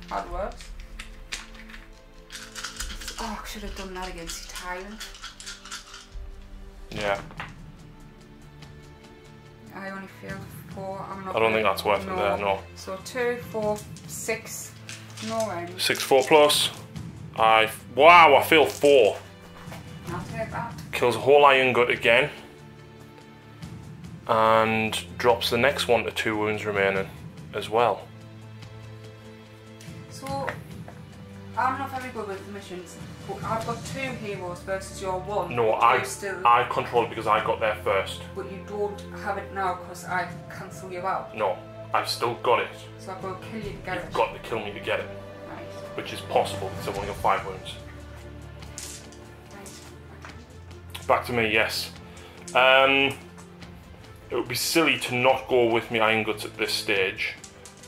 Had worse. Oh, I should have done that against the Tyrant. Yeah. I only failed 4. I'm not. I don't think that's worth it there, no. So 2, 4, 6. No round. 6, 4 plus. Wow, I failed 4. I'll take that. Kills a whole Iron Gut again. And drops the next one to 2 wounds remaining as well. So, I'm not very good with the missions, but I've got 2 heroes versus your 1. No, Still, I control it because I got there first. but you don't have it now because I cancel you out. No, I've still got it. So I've got to kill you to get You've it. got to kill me to get it, Right. which is possible because I've only got 5 wounds. Right. Back to me, yes. It would be silly to not go with me Iron Guts at this stage.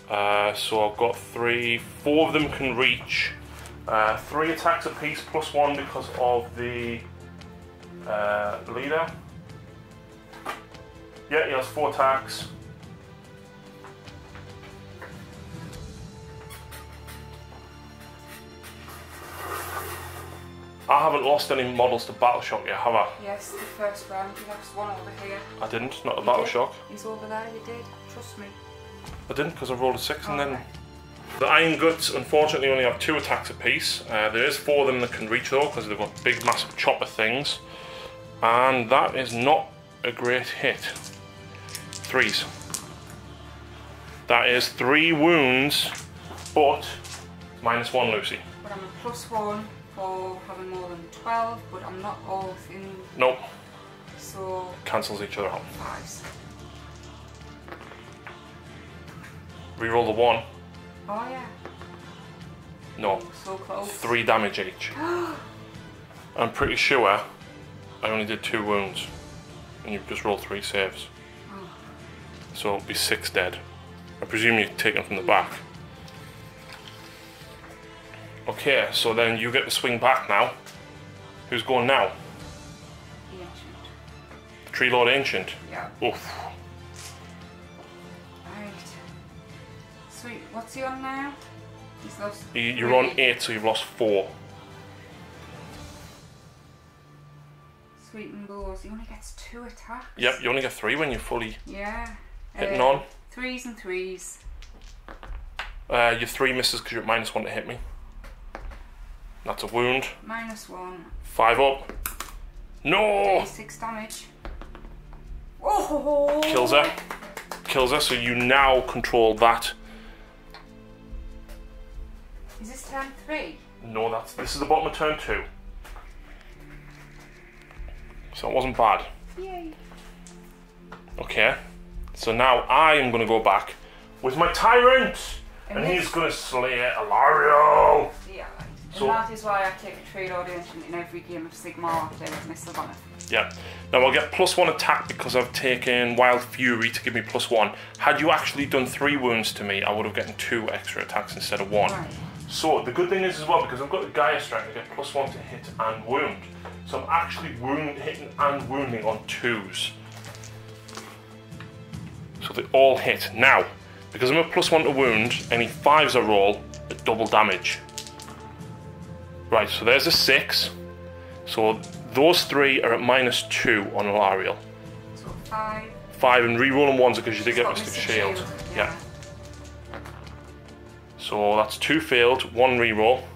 So I've got 4 of them can reach. 3 attacks apiece +1 because of the leader. Yeah, he has 4 attacks. I haven't lost any models to Battle Shock yet, have I? Yes, the first round. You have 1 over here. I didn't, not a You Battle did. Shock. He's over there, you did. Trust me. I didn't because I rolled a 6 and then... Alright. The Iron Guts unfortunately only have 2 attacks apiece. There is 4 of them that can reach though because they've got big massive chopper things. And that is not a great hit. 3s. That is 3 wounds, but -1, Lucy. But I'm a +1 for having more than 12, but I'm not all within. Nope. So. Cancels each other out. 5s. Reroll the 1. Oh yeah. No. So close. 3 damage each. I'm pretty sure I only did 2 wounds. And you've just rolled 3 saves. Oh. So it'll be 6 dead. I presume you take them from the back. Okay, so then you get to swing back now. Who's going now? The Ancient. The Tree Lord Ancient? Yeah. Oof. Right. Sweet. What's he on now? He's lost. You're on 8, so you've lost 4. Sweet and blows. He only gets 2 attacks. Yep, you only get 3 when you're fully Yeah. hitting on. 3s and 3s. Your 3 misses because you're at -1 to hit me. That's a wound. -1. 5 up. No! 6 damage. Oh! Kills her. Kills her, so you now control that. Is this turn 3? No, this is the bottom of turn 2. So it wasn't bad. Yay. Okay. So now I am going to go back with my Tyrant! And this- he's going to slay Alariel! Yeah, right. So- And that is why I take a Tree Lord Ancient in every game of Sigmar after my Sylvaneth. Yeah. Now I'll get +1 attack because I've taken Wild Fury to give me +1. Had you actually done 3 wounds to me, I would have gotten 2 extra attacks instead of 1. Right. So the good thing is as well, because I've got the Gaia Strike, I get +1 to hit and wound. So I'm actually hitting and wounding on 2s. So they all hit. Now, because I'm at +1 to wound, any 5s I roll at double damage. Right, so there's a 6. So those 3 are at -2 on Alariel. So 5. 5 and re-rolling 1s because you did get Got Mystic Mystic Shield. Shield, Yeah. So that's 2 failed, 1 re-roll.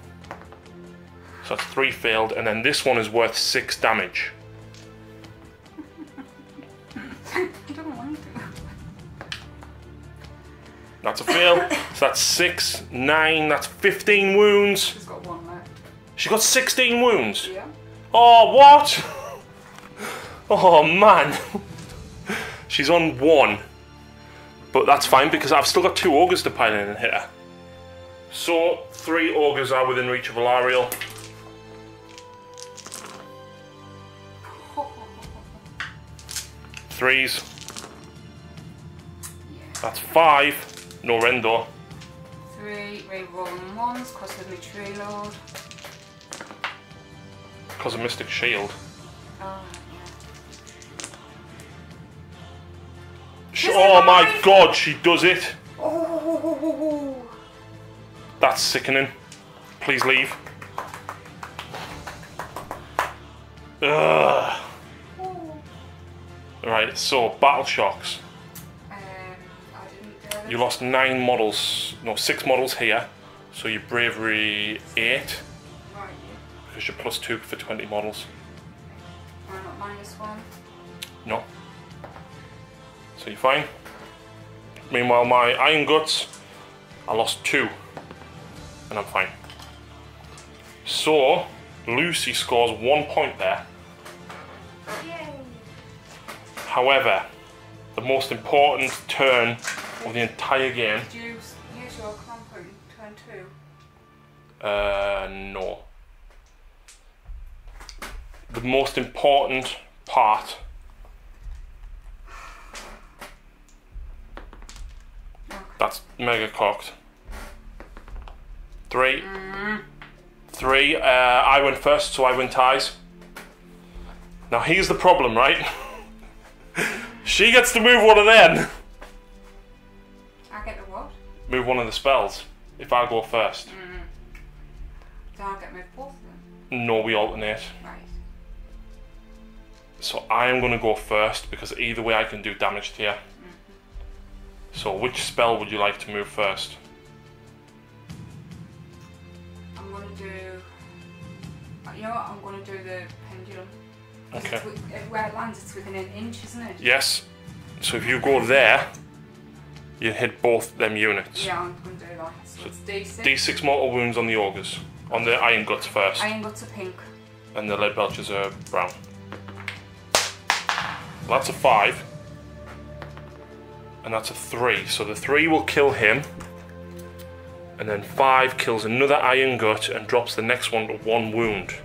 So that's 3 failed, and then this one is worth 6 damage. I don't want to. That's a fail. So that's 6, 9, that's 15 wounds. She's got 1 left. She got 16 wounds. Yeah. Oh, what? Oh, man. She's on 1. But that's fine because I've still got 2 ogres to pile in and hit her. So, 3 ogres are within reach of Alariel. Threes. Yeah. That's 5. No Rendor. 3 re-rolling 1s because of my Tree Lord. Because of Mystic Shield. Oh, Oh my god, she does it. yeah. Oh. That's sickening. Please leave. Ugh. Right, so battle shocks. I didn't do You lost 9 models, no 6 models here. So your bravery 8 Right, yeah. because you're +2 for 20 models. I'm not -1. No. So you're fine. Meanwhile, my Iron Guts, I lost 2, and I'm fine. So Lucy scores 1 point there. Yay. However, the most important turn of the entire game. Did you use your command point in turn 2? No. The most important part. That's mega cocked. 3. 3. I went first, so I win ties. Now here's the problem, right? She gets to move one of them. I get the what? Move one of the spells if I go first. So I'll get moved both of them. No, we alternate. Right. So I am going to go first because either way I can do damage to you. So which spell would you like to move first? I'm going to do... You know what? I'm going to do the pendulum. Okay. Where it lands, it's within an inch, isn't it? Yes. So if you go there, you hit both them units. Yeah, I'm going to do that. So it's D6. D6 mortal wounds on the ogres. On the iron guts first. Iron guts are pink. And the lead belchers are brown. Well, that's a 5. And that's a 3. So the 3 will kill him. And then 5 kills another iron gut and drops the next one to 1 wound.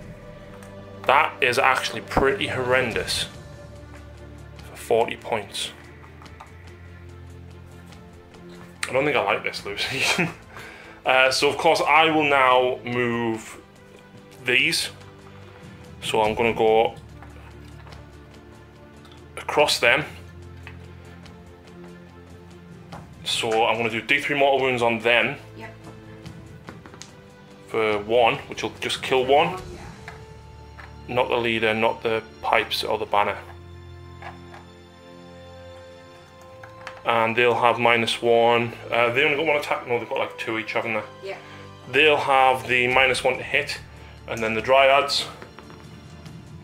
That is actually pretty horrendous. For 40 points. I don't think I like this, Lucy. So of course I will now move these. So I'm going to go across them. So I'm going to do D3 mortal wounds on them. Yep. For 1, which will just kill 1. Yeah. Not the leader, not the pipes or the banner. And they'll have -1. They only got 1 attack. No, they've got like 2 each, haven't they? Yeah. They'll have the -1 to hit. And then the dryads,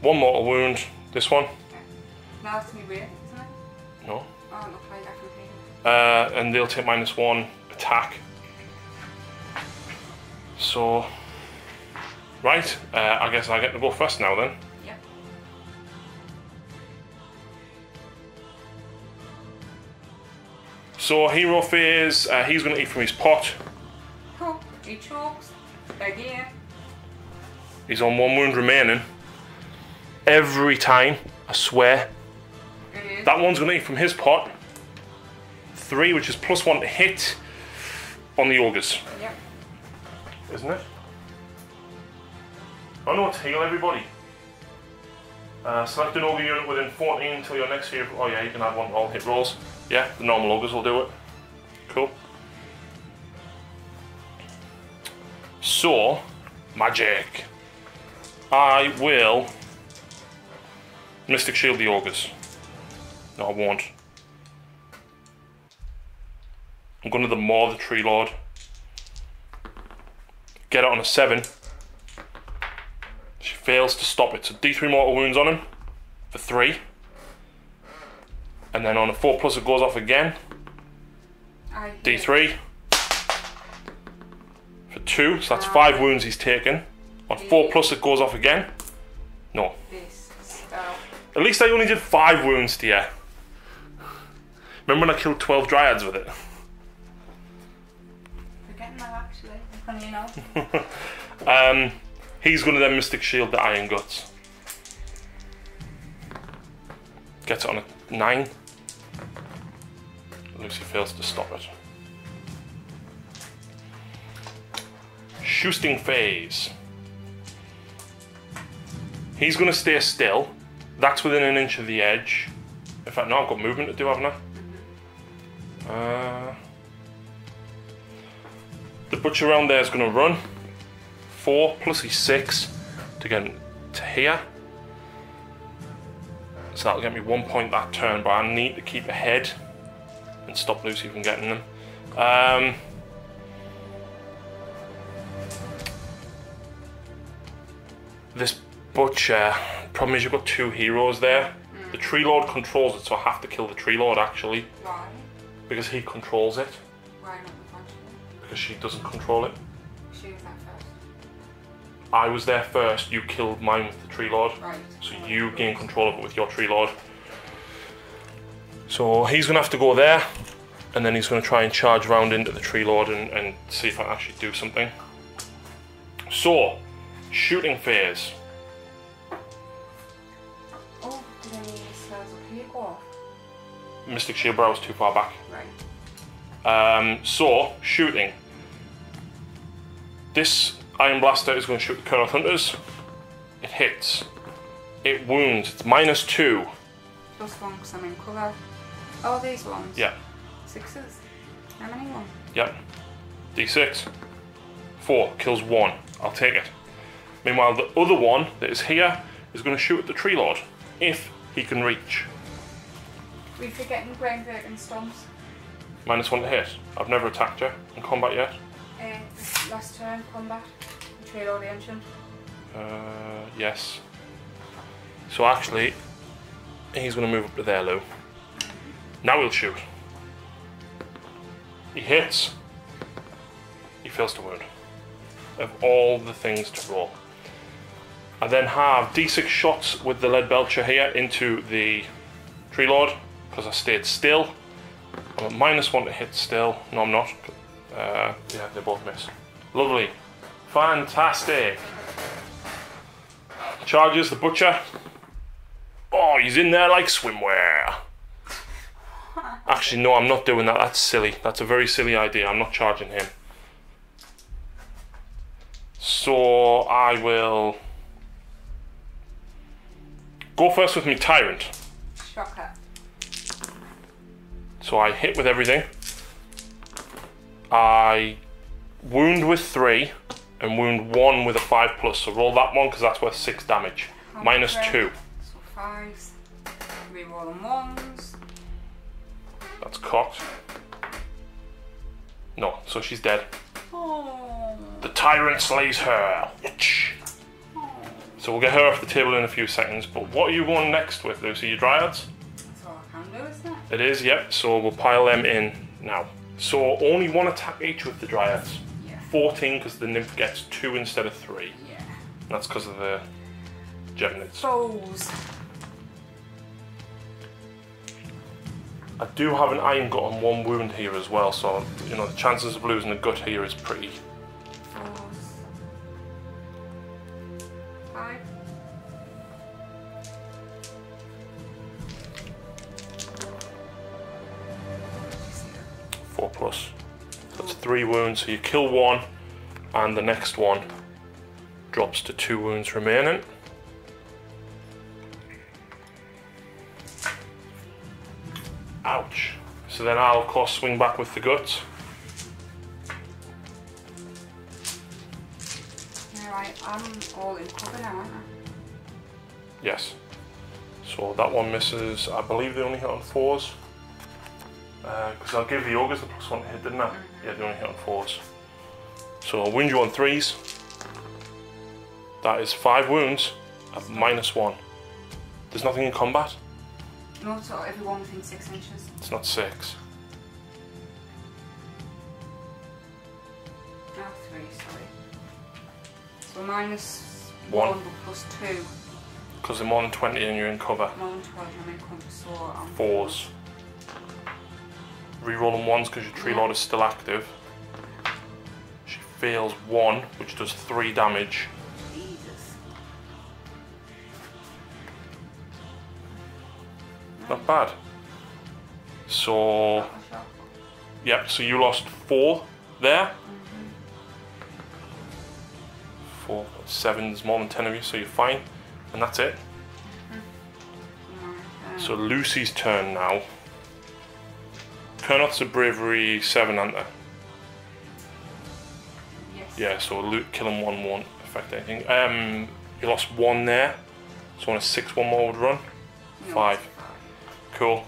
1 mortal wound. This one. Okay. Now it's going to be weird, isn't it? No. Oh, not quite, definitely. And they'll take -1 attack. So, right, I guess I get to go first now then. Yep. So hero phase, he's going to eat from his pot. Cool. He chokes. Big ear. He's on 1 wound remaining. Every time, I swear. That one's going to eat from his pot. 3, which is +1 to hit on the ogres. Yep. Isn't it? Oh no, it's heal everybody. Select an ogre unit within 14 until your next hero. Oh yeah, you can add 1 to all hit rolls. Yeah, the normal ogres will do it. Cool. So, magic. I will Mystic Shield the ogres. No, I won't. I'm going to the Maw the Tree Lord. Get it on a 7. She fails to stop it. So D3 mortal wounds on him for 3. And then on a 4+ it goes off again. D3 for 2. So that's 5 wounds he's taken. On 4+ it goes off again. No. At least I only did 5 wounds to you. Remember when I killed 12 dryads with it? Forgetting that actually. Funny enough. He's going to then Mystic Shield the Iron Guts. Gets it on a 9. Lucy fails to stop it. Shooting phase. He's going to stay still. That's within an inch of the edge. In fact, no, I've got movement to do, haven't I? The butcher around there is going to run. 4 plus he's 6 to get to here. So that'll get me 1 point that turn, but I need to keep ahead and stop Lucy from getting them. This butcher, problem is you've got 2 heroes there. The Tree Lord controls it, so I have to kill the Tree Lord actually. Why? Because he controls it. Why not the butcher? Because she doesn't control it. She was that first. I was there first, you killed mine with the Tree Lord. Right. So you gain control of it with your Tree Lord. So he's going to have to go there, and then he's going to try and charge round into the Tree Lord and see if I can actually do something. So, shooting phase. Oh, did any spells up here go off? Mystic Shield Brow was too far back. Right. So, shooting. This Iron Blaster is going to shoot the Colonel Hunters. It hits. It wounds. It's -2. +1 because I'm in colour. Oh, these ones? Yeah. 6s. How many ones? Yep. D6. 4. Kills 1. I'll take it. Meanwhile, the other one that is here is going to shoot at the Tree Lord. If he can reach. We're forgetting Groundwork and Stomps. -1 to hit. I've never attacked you in combat yet. Last turn, combat. Trade all the ancient. Yes. So actually, he's going to move up to there, Lou. Now he'll shoot. He hits. He fails to wound. of all the things to roll. I then have D6 shots with the lead belcher here into the tree lord because I stayed still. I'm at -1 to hit still. No, I'm not. Yeah, they both miss. Lovely. Fantastic. Charges the butcher. Oh, he's in there like swimwear. Actually, no, I'm not doing that. That's silly. That's a very silly idea. I'm not charging him. So I will go first with my tyrant. Shocker. So I hit with everything. I wound with 3 and wound 1 with a 5+. So roll that one because that's worth 6 damage. -2. So 5s. Reroll them 1s. That's cocked. No, so she's dead. Oh. The tyrant slays her. So we'll get her off the table in a few seconds. But what are you going next with, Lucy? Your dryads? That's all I can do, isn't it? It is, yep. So we'll pile them in now. So only 1 attack each with the dryads. Yeah. 14 because the nymph gets 2 instead of 3. Yeah. That's because of the Geminids. Foes. I do have an iron gut on 1 wound here as well, so you know the chances of losing a gut here is pretty. 4s. 5. Four plus. That's 3 wounds, so you kill 1, and the next one drops to 2 wounds remaining. Ouch. So then I'll of course swing back with the guts. Alright, I'm all in cover now, aren't I? Yes. So that one misses. I believe they only hit on 4s. Because I'll give the ogres the +1 to hit, didn't I? Yeah, they only hit on 4s. So I'll wound you on 3s. That is 5 wounds at -1. There's nothing in combat? No, so everyone within 6 inches. It's not 6. No, 3, sorry. So -1 1. but +2. Because they're more than 20 and you're in cover. More than 12 I'm in cover, so I'm 4s. Rerolling 1s because your tree lord is still active. She fails 1, which does 3 damage. Jesus. Not bad. So, yeah, so you lost 4 there. 4, 7's more than 10 of you, so you're fine. And that's it. So Lucy's turn now. Kurnoth's a bravery 7, aren't they? Yes. Yeah, so killing 1 won't affect anything. You lost 1 there. So on a 6, 1 more would run. No, 5. Cool.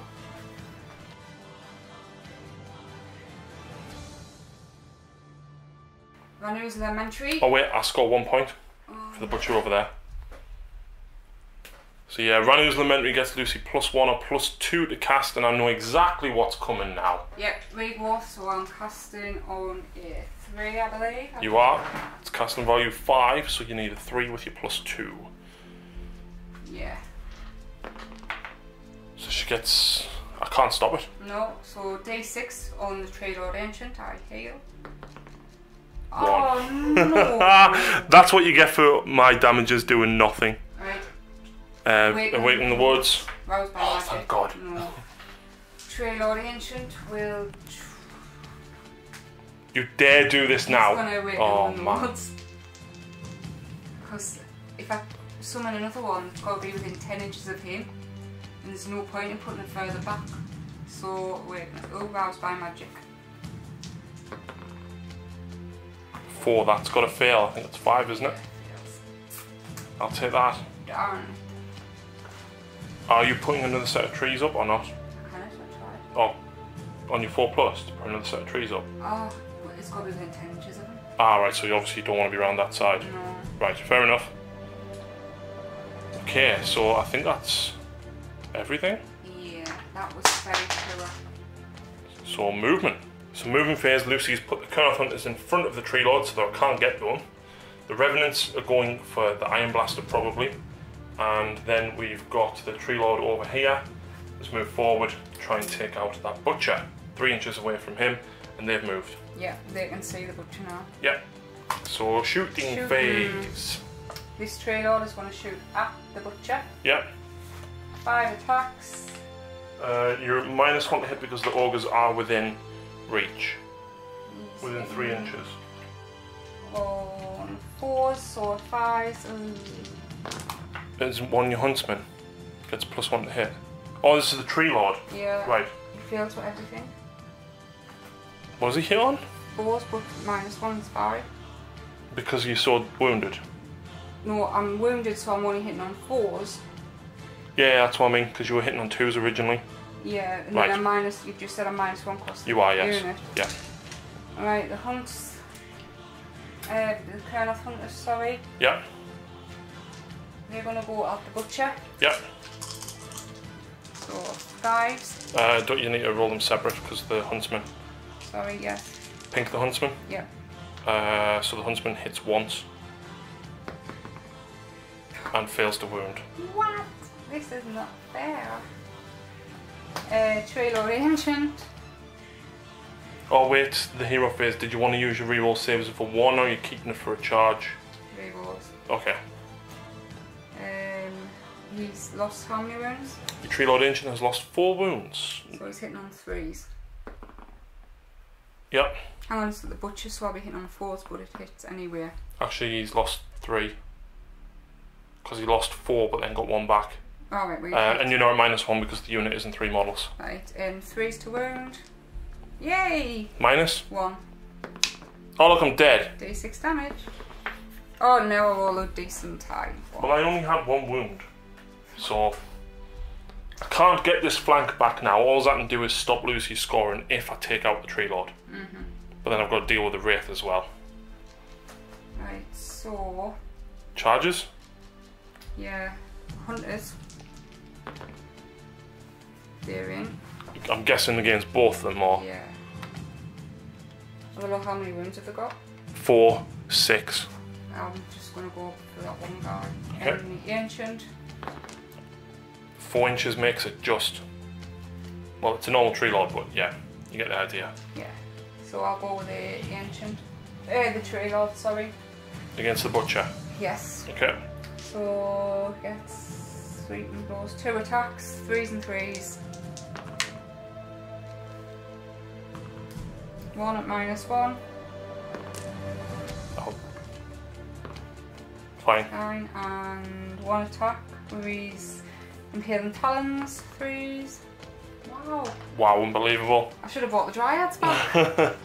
Runners Elementary. Oh wait, I score 1 point for the butcher over there. So yeah, Ranu's Lamentory gets Lucy +1 or +2 to cast, and I know exactly what's coming now. Yep, regrowth, so I'm casting on a 3, I believe. You are. It's casting value 5, so you need a 3 with your +2. Yeah. So she gets... I can't stop it. No, so D6 on the Trade Lord Ancient, I heal. 1. Oh no! That's what you get for my damages doing nothing. Right. Awaken in the woods. Roused by Oh, magic. thank God. No. Trade Lord Ancient will... You dare do this now? He's gonna awaken Oh in the man. woods. Because if I summon another one, it's got to be within 10 inches of him. And there's no point in putting it further back. So, wait, roused by magic. 4, that's got to fail. I think it's 5, isn't it? I'll take that. Darn. Are you putting another set of trees up or not? Can it? I tried. Oh, on your 4+ to put another set of trees up? Oh, but it's got to be within 10 inches of him. Ah, right, so you obviously don't want to be around that side. No. Right, fair enough. Okay, so I think that's everything. Yeah, that was very poor. So movement. So moving phase, Lucy's put the Kurnoth Hunters in front of the Tree Lord so they can't get to them. The Revenants are going for the Iron Blaster probably. And then we've got the Tree Lord over here. Let's move forward, try and take out that Butcher. 3 inches away from him, and they've moved. Yeah, they can see the Butcher now. Yep. So shooting phase. This Tree Lord is going to shoot at the Butcher. Yep. 5 attacks. You're -1 to hit because the Ogres are within reach. Within 3 inches. On 4s, so 5s. There's one your Huntsman. Gets +1 to hit. Oh, this is the Tree Lord. Yeah. Right. He fails for everything. What does he hit on? 4s, but -1 is 5. Because you're so wounded. No, I'm wounded, so I'm only hitting on 4s. Yeah, that's what I mean, because you were hitting on 2s originally. Yeah, and right. then I'm you just said I'm -1 cost. You are, yes. Unit. Yeah. Alright, the Hunts. The Colonel Hunters, sorry. Yeah. They're going to go at the Butcher. Yeah. So, 5s. Don't you need to roll them separate because the Huntsman. Sorry, yes. Pink the Huntsman? Yeah. So the Huntsman hits once. And fails to wound. What? This is not fair. Tree Lord Ancient. Oh wait, the hero phase, did you want to use your reroll saves for 1 or are you keeping it for a charge? Rerolls. Okay. He's lost how many wounds? Your Tree Lord Ancient has lost 4 wounds. So he's hitting on 3s. Yep. Hang on, so the Butcher, so I'll be hitting on 4s, but it hits anywhere. Actually, he's lost 3. Because he lost 4 but then got 1 back. Alright, and you're now at -1 because the unit isn't 3 models. Right, 3s to wound. Yay! -1. 1. Oh look, I'm dead. D6 damage. Oh no, I roll a decent high. Well, I only had 1 wound. So, I can't get this flank back now. All I can do is stop Lucy's scoring if I take out the Tree Lord. But then I've got to deal with the Wraith as well. Right, so... Charges? Yeah, Hunters. They're in. I'm guessing against both of them or... Yeah. I don't know how many wounds have they got? 4, 6. I'm just going to go for that one guy. Okay. And the Ancient. 4 inches makes it just... Well, it's a normal Tree Lord, but yeah, you get the idea. Yeah. So I'll go with the Ancient. The Tree Lord, sorry. Against the Butcher? Yes. Okay. So gets 3 and blows. 2 attacks, 3s and 3s. 1 at -1. Oh. Fine. 9 and 1 attack with his Impaling Talons, 3s. Wow. Wow, unbelievable. I should have bought the Dryads back.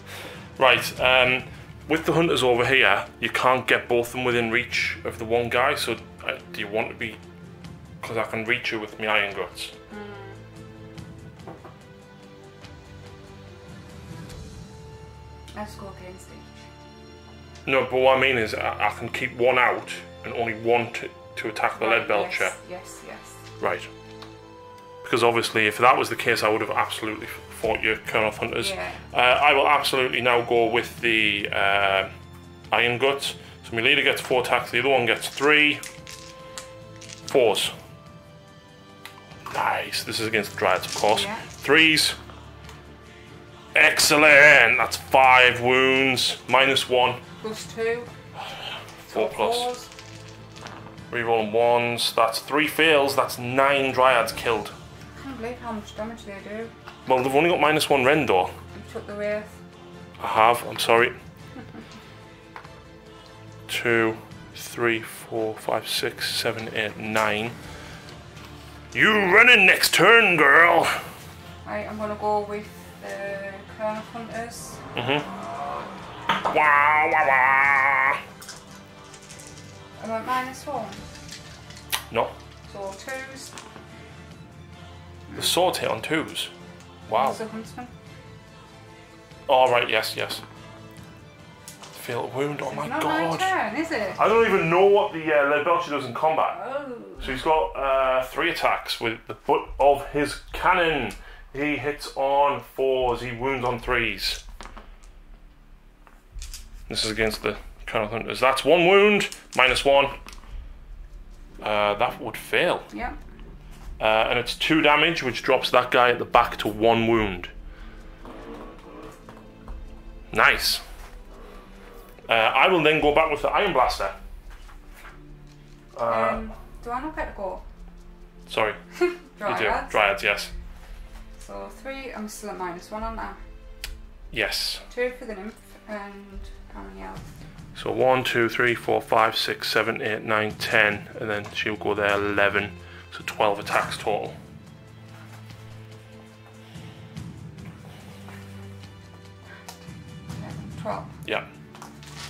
Right, with the Hunters over here, you can't get both of them within reach of the one guy, so do you want to be... Because I can reach you with my Iron Guts. Let's go against each. No, but what I mean is I can keep 1 out and only 1 to attack the Lead Belcher. Yes. Right. Because obviously if that was the case I would have absolutely fought your Colonel Hunters. Yeah. I will absolutely now go with the Iron Guts. So my leader gets 4 attacks, the other one gets 3. 4s. Nice. This is against the Dryads, of course. Yeah. 3s. Excellent. That's 5 wounds. -1. +2. 4 plus. 4s. Rerolling 1s. That's 3 fails. That's 9 Dryads killed. I can't believe how much damage they do. Well, they've only got -1 rend though. You took the Wraith. I have. I'm sorry. 2, 3, 4, 5, 6, 7, 8, 9. You running next turn, girl. Right, I'm gonna go with the Colonel Hunters. Wah, wah, wah. I went -1. No. So 2s. The sword hit on 2s. Wow. There's a Huntsman. Oh, right, yes. Feel a wound, oh my Not god. my turn, is it? I don't even know what the Lead Belcher does in combat. Oh. So he's got 3 attacks with the butt of his cannon. He hits on 4s, he wounds on 3s. This is against the Colonel Hunters. That's 1 wound, -1. That would fail. Yeah. And it's 2 damage, which drops that guy at the back to 1 wound. Nice. I will then go back with the Iron Blaster. Do I not get to go? Sorry. Dryads. You do. Dryads, yes. So 3, I'm still at -1 on that. Yes. 2 for the nymph, and how many else? So 1, 2, 3, 4, 5, 6, 7, 8, 9, 10, and then she'll go there 11. So 12 attacks total. 12. Yeah.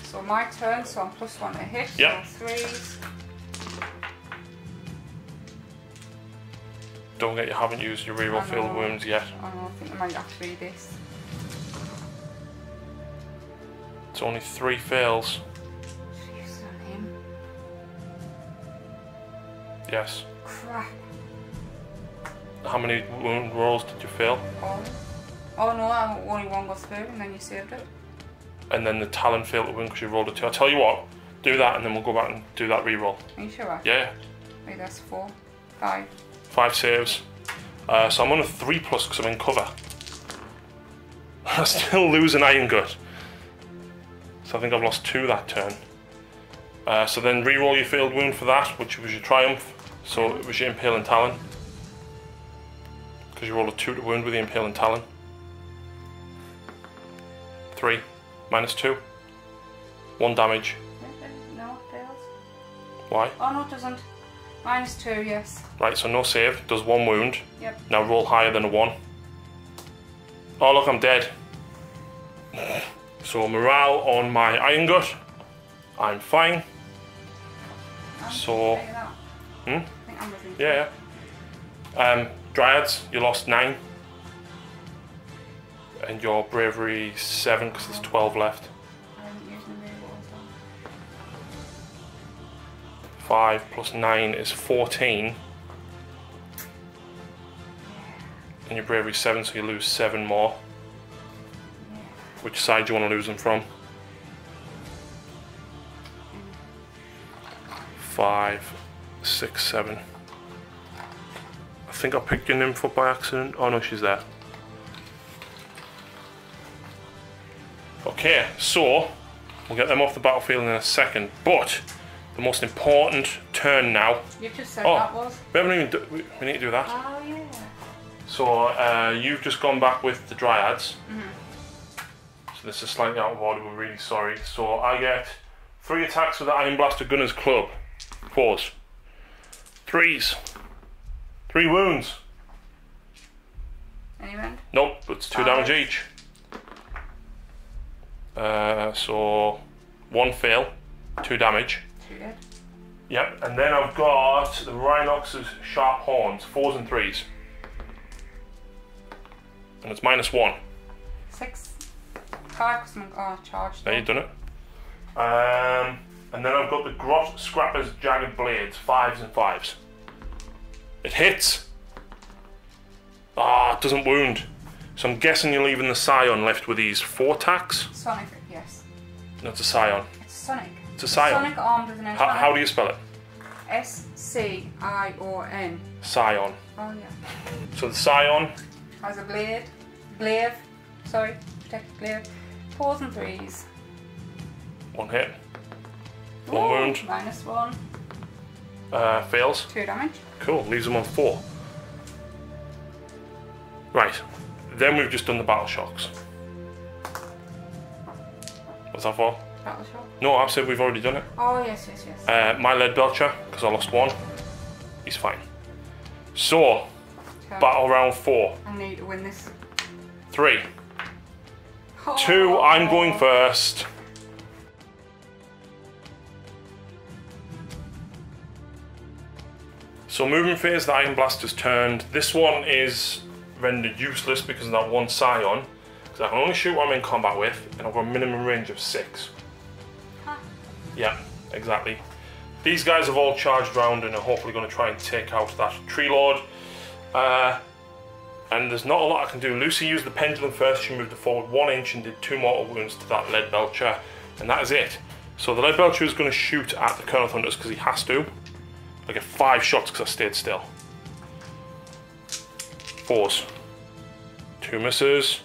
So my turn, so I'm +1 to hit. Yeah. So 3s. Don't get you haven't used your reroll field wounds yet. I think I might actually do this. It's only 3 fails. Jeez, on him. Yes. Crap. How many wound rolls did you fail? Oh no, only 1 got through and then you saved it. And then the Talon failed to win because you rolled a 2. I'll tell you what, do that and then we'll go back and do that reroll. Are you sure? Yeah. Wait, that's 4, 5. 5 saves. So I'm on a 3+ because I'm in cover. I still lose an Iron Gut. So I think I've lost 2 that turn. So then reroll your failed wound for that, which was your Triumph. So it was your Impaling Talon. Because you rolled a 2 to wound with the Impaling Talon. 3, -2. 1 damage. No, it fails. Why? Oh no, it doesn't. -2, yes. Right, so no save, does 1 wound. Yep. Now roll higher than a 1. Oh look, I'm dead. So morale on my Iron Gut. I'm fine. So... I think I'm losing. Yeah. Dryads, you lost 9. And your bravery 7 because there's 12 left. I haven't used my rerolls though. 5 + 9 is 14. And your bravery 7, so you lose 7 more. Which side do you want to lose them from? 5, 6, 7. I think I picked your nymph up by accident. Oh no, she's there. Okay, so we'll get them off the battlefield in a second. But the most important turn now. You've just said that was. We haven't even. We need to do that. Oh yeah. So you've just gone back with the Dryads. So this is slightly out of order. We're really sorry. So I get 3 attacks with the Iron Blaster Gunner's Club. 4s. 3s. 3 wounds. Any wound? Nope, it's 2 damage each. So 1 fail, 2 damage. 2 dead. Yep, and then I've got the Rhinox's Sharp Horns, 4s and 3s. And it's -1. 6. 5 because I'm charged. There, you've done it. And then I've got the Grot Scrapper's Jagged Blades, 5s and 5s. It hits. Ah, it doesn't wound. So I'm guessing you're leaving the Scion left with these 4 attacks? Sonic, yes. No, it's a Scion. It's Sonic. It's a Scion. Sonic armed with an How do you spell it? S-C-I-O-N. Scion. Oh yeah. So the Scion. Has a glaive. Sorry, protected glaive. 4s and 3s. 1 hit. 1 wound. -1. Fails. 2 damage. Cool, leaves them on 4. Right, then we've just done the battle shocks. What's that for? Battle shock. No, I've said we've already done it. Oh yes. My Lead Belcher, because I lost 1, he's fine. So, battle round 4. I need to win this. 3. Oh. 2, I'm going first. So movement phase, the Iron Blaster's turned. This one is rendered useless because of that 1 Scion. Because I can only shoot what I'm in combat with, and I've got a minimum range of 6. Huh. Yeah, exactly. These guys have all charged round and are hopefully going to try and take out that Tree Lord. And there's not a lot I can do. Lucy used the Pendulum first. She moved it forward 1 inch and did 2 mortal wounds to that Lead Belcher. And that is it. So the lead belcher is going to shoot at the Kernel Hunters because he has to. I get 5 shots because I stayed still. 4s. 2 misses.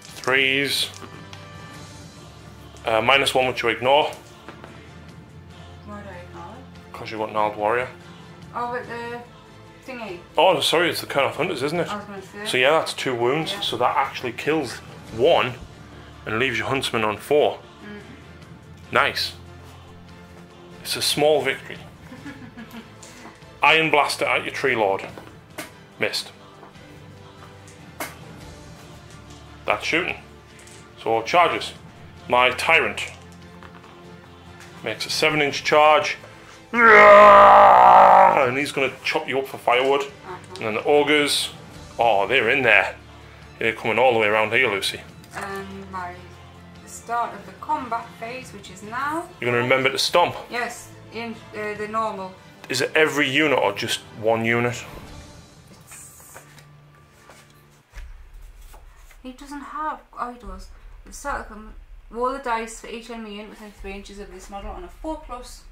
3s. -1 which you ignore. Why do I ignore it? Because you've got Gnarled Warrior. Oh, with the thingy. Oh, sorry, it's the Kernel Hunters, isn't it? I was going to say. So yeah, that's 2 wounds. Yeah. So that actually kills 1 and leaves your Huntsman on 4. Nice. It's a small victory. Iron Blaster at your Tree Lord. Missed. That's shooting. So charges. My Tyrant makes a 7-inch charge. And he's going to chop you up for firewood. And then the Ogres, oh, they're in there. They're coming all the way around here, Lucy. And the start of the combat phase, which is now. You're going to remember to stomp. Yes, in the normal. Is it every unit or just 1 unit? He doesn't have. Oh, he does. The start of the roll the dice for each enemy unit within 3 inches of this model on a 4+.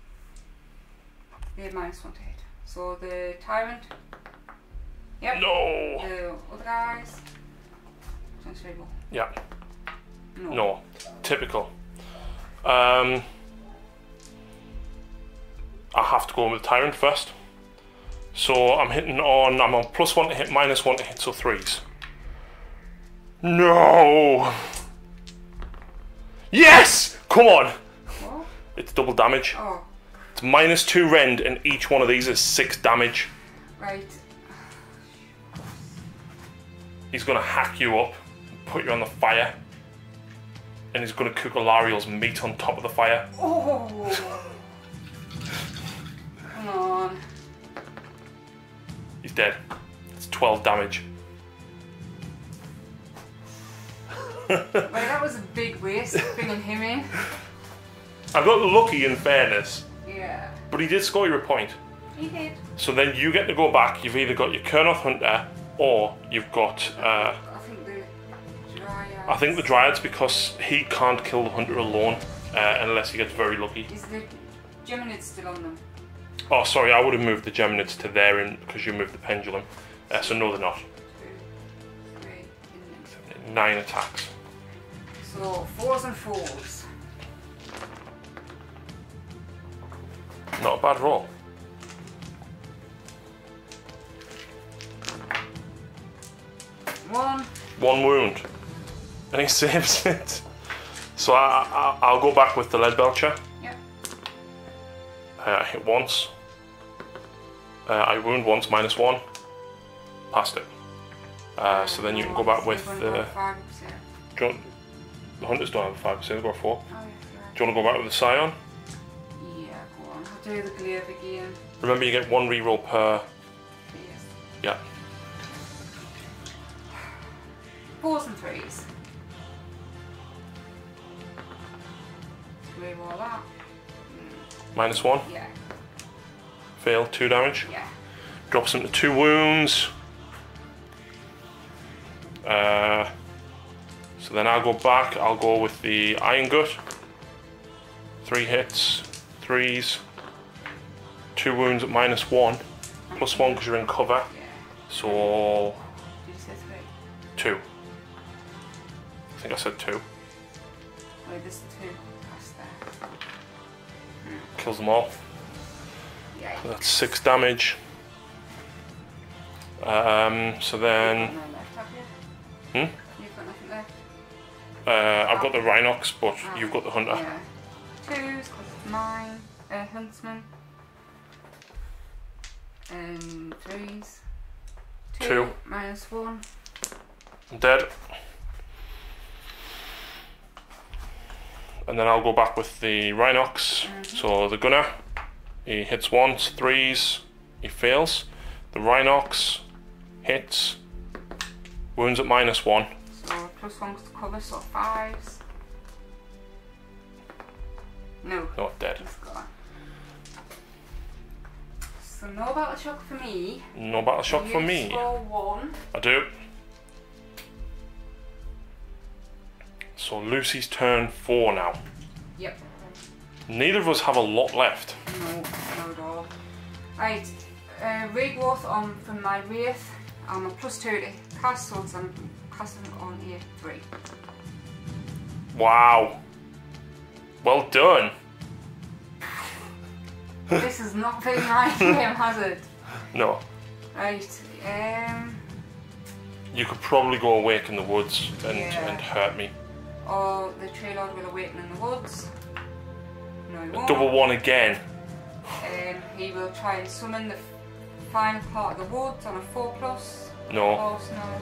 They have -1 to hit. So the Tyrant. Yep. No. The other guys. Transferable. Yeah. No. No. Typical. I have to go with the Tyrant first. So I'm on +1 to hit, -1 to hit, so 3s. No! Yes! Come on! What? It's double damage. Oh, It's -2 rend, and each one of these is 6 damage. right. He's gonna hack you up, put you on the fire, and he's gonna cook Alariel's meat on top of the fire. Oh! Come on. He's dead. It's 12 damage. Right, that was a big waste, bringing him in. I got lucky in fairness, Yeah. but he did score you a point. He did. So then you get to go back. You've either got your Kurnoth Hunter or you've got. I think the Dryad. I think the Dryads, because he can't kill the Hunter alone unless he gets very lucky. Is the Geminids still on them? Oh, sorry, I would have moved the Geminids to there in because you moved the Pendulum. So no, they're not. 2, 3, isn't it? 9 attacks. So 4s and 4s. Not a bad roll. One wound, and he saves it. So I'll go back with the lead belcher. Yep. I hit once. I wound once, -1. Passed it. So then you can go back with the. The Hunters don't have a 5%, they've got a 4. Oh, yes, right. Do you want to go back with the Scion? Yeah, go on. I'll do the glaive again. Remember, you get 1 reroll per. Yes. Yeah. 4s and 3s. Reroll that. -1. Yeah. Fail, 2 damage. Yeah. Drops him to 2 wounds. So then I'll go back, I'll go with the Iron Gut. 3 hits, 3s, 2 wounds at -1, +1 because you're in cover. Yeah. So Did you say 3? 2. I think I said 2. Wait, there's 2 past there. Kills them all. Yeah. So that's 6 damage. So then, You've got no left, have you? You've got nothing left. I've got the Rhinox, but you've got the Hunter. Yeah. 2s, because it's mine. Huntsman. And 3s. 2. -1. I'm dead. And then I'll go back with the Rhinox. So the Gunner, he hits once, 3s, he fails. The Rhinox hits, wounds at -1. So +1 to cover, so 5s. No. Not dead. He's gone. So no battle shock for me. No battle shock for me. You score 1. I do. So Lucy's turn 4 now. Yep. Neither of us have a lot left. No, not at all. Right, regrowth on from my Wraith. I'm a +2 to cast, so I'm casting on here 3. Wow. Well done. This has not been my game, has it? No. Right, You could probably go awake in the woods and hurt me. or the Tree Lord will awaken in the woods. No, he won't. Double 1 again. He will try and summon the final part of the woods on a 4+. No. Oh, no.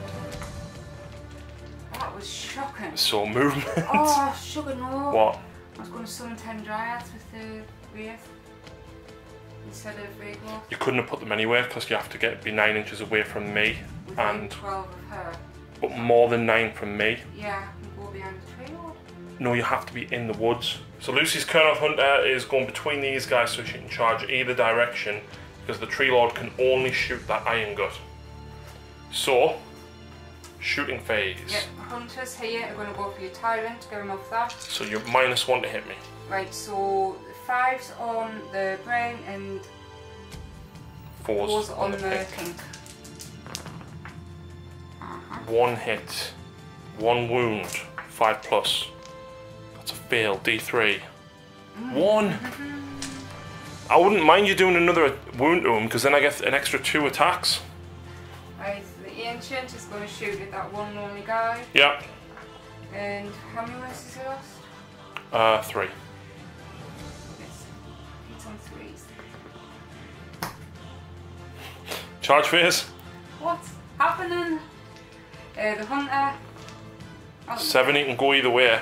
That was shocking. So movement. Oh, sugar, no. What? I was going to summon 10 Dryads with the Wraith instead of regrowth. You couldn't have put them anywhere because you have to be 9 inches away from me. Within 12 of her. But more than 9 from me. Yeah, I can go behind the tree lord. No, you have to be in the woods. So Lucy's Kernoth Hunter is going between these guys so she can charge either direction because the Tree Lord can only shoot that Iron Gut. So, shooting phase. Yep, Hunters here are going to go for your Tyrant, get him off that. So you're -1 to hit me. Right, so 5's on the brown and 4's on the pink. pink. 1 hit, 1 wound, 5+. That's a fail, D3. 1! I wouldn't mind you doing another wound to him because then I get an extra 2 attacks. Right, the Ancient is going to shoot at that one lonely guy. Yeah. And how many wounds has he lost? 3. Yes, he's on 3s. Charge phase. What's happening? The Hunter. 7, he can go either way.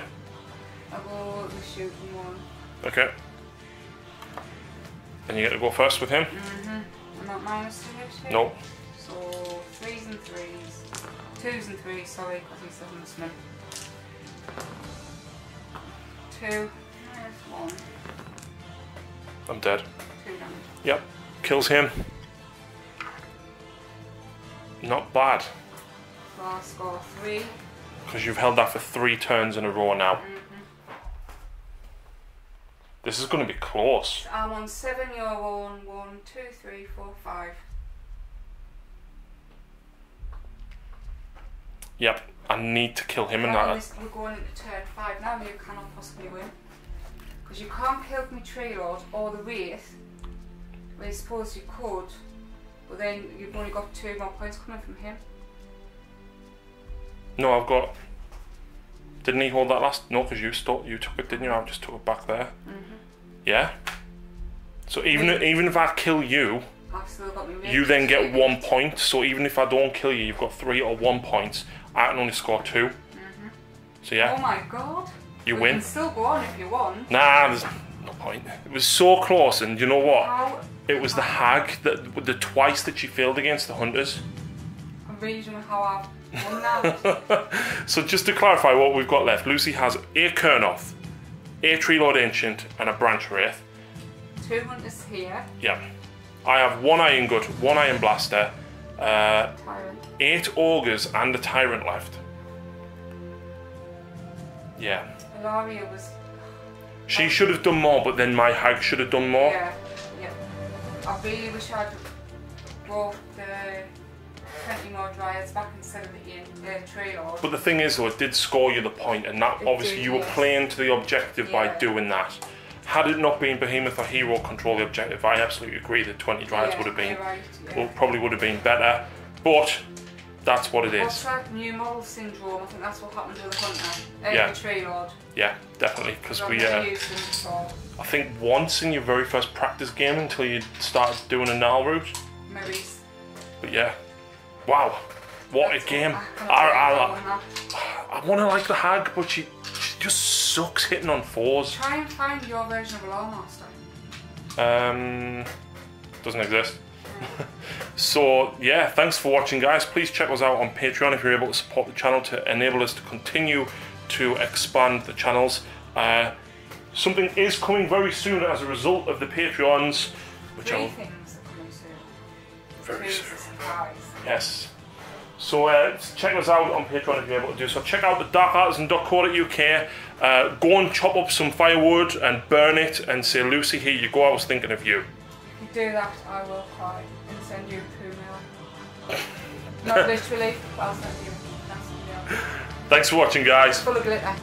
I'll go the shooting one. Okay. Then you get to go first with him. I'm not -2 HP? No. So 3s and 3s. 2s and 3s, sorry, because he's a huntsman. 2 -1. I'm dead. 2 damage. Yep. Kills him. Not bad. So I'll score 3. Because you've held that for 3 turns in a row now. This is going to be close. I'm on 7, you're on 1, 2, 3, 4, 5. Yep. I need to kill him in We're that. going into turn 5 now, you cannot possibly win. Because you can't kill me Tree Lord or the Wraith. Well, I suppose you could, but then you've only got 2 more points coming from him. No, I've got... Didn't he hold that last? No, because you took it, didn't you? I just took it back there. Yeah? So even if I kill you, I've still got me you then get 1 point. So even if I don't kill you, you've got 3 or 1 points. I can only score 2. So yeah. Oh my god. You Well, win. You can still go on if you want. Nah, there's no point. It was so close, and you know what? How? It was the hag that the twice that she failed against the hunters. I'm really don't know how I've won now. So just to clarify what we've got left, Lucy has a Kernoth, a Tree Lord Ancient, and a Branch Wraith. 2 hunters here. Yeah. I have 1 Iron Gut, 1 Iron Blaster, Tyrant. 8 Ogres, and a Tyrant left. Yeah. Ilaria was. She should have done more, but then my hag should have done more. Yeah, yeah. I really wish I'd brought the 20 more Dryads back instead of the Tree Lord. But the thing is, though, it did score you the point, and that obviously did, you were yes. playing to the objective by Yeah. doing that. Had it not been Behemoth or Hero control the objective, I absolutely agree that 20 Dryads would have been, Right, yeah. well, probably would have been better. But that's what it What's is. that? New model syndrome. I think that's what happened to the Hunter. Yeah. The Tree Lord. Yeah, definitely, because I've we. never used them before. I think once in your very first practice game until you started doing a null route. Maybe. But yeah, wow, what a game! I I want to like the hag, but she just sucks hitting on 4s. Try and find your version of a Lawmaster. Doesn't exist. So yeah, thanks for watching, guys. Please check us out on Patreon if you're able to support the channel to enable us to continue to expand the channels. Something is coming very soon as a result of the Patreons, which 3 I'll things are coming soon. very 2 soon. is a surprise. Yes. So check us out on Patreon if you're able to do so. Check out the darkartisan.co.uk. Go and chop up some firewood and burn it and say, Lucy, here you go, I was thinking of you. If you do that, I will cry and send you a poo mail. Not literally, but I'll send you a nasty mail. Thanks for watching, guys. Full of glitter.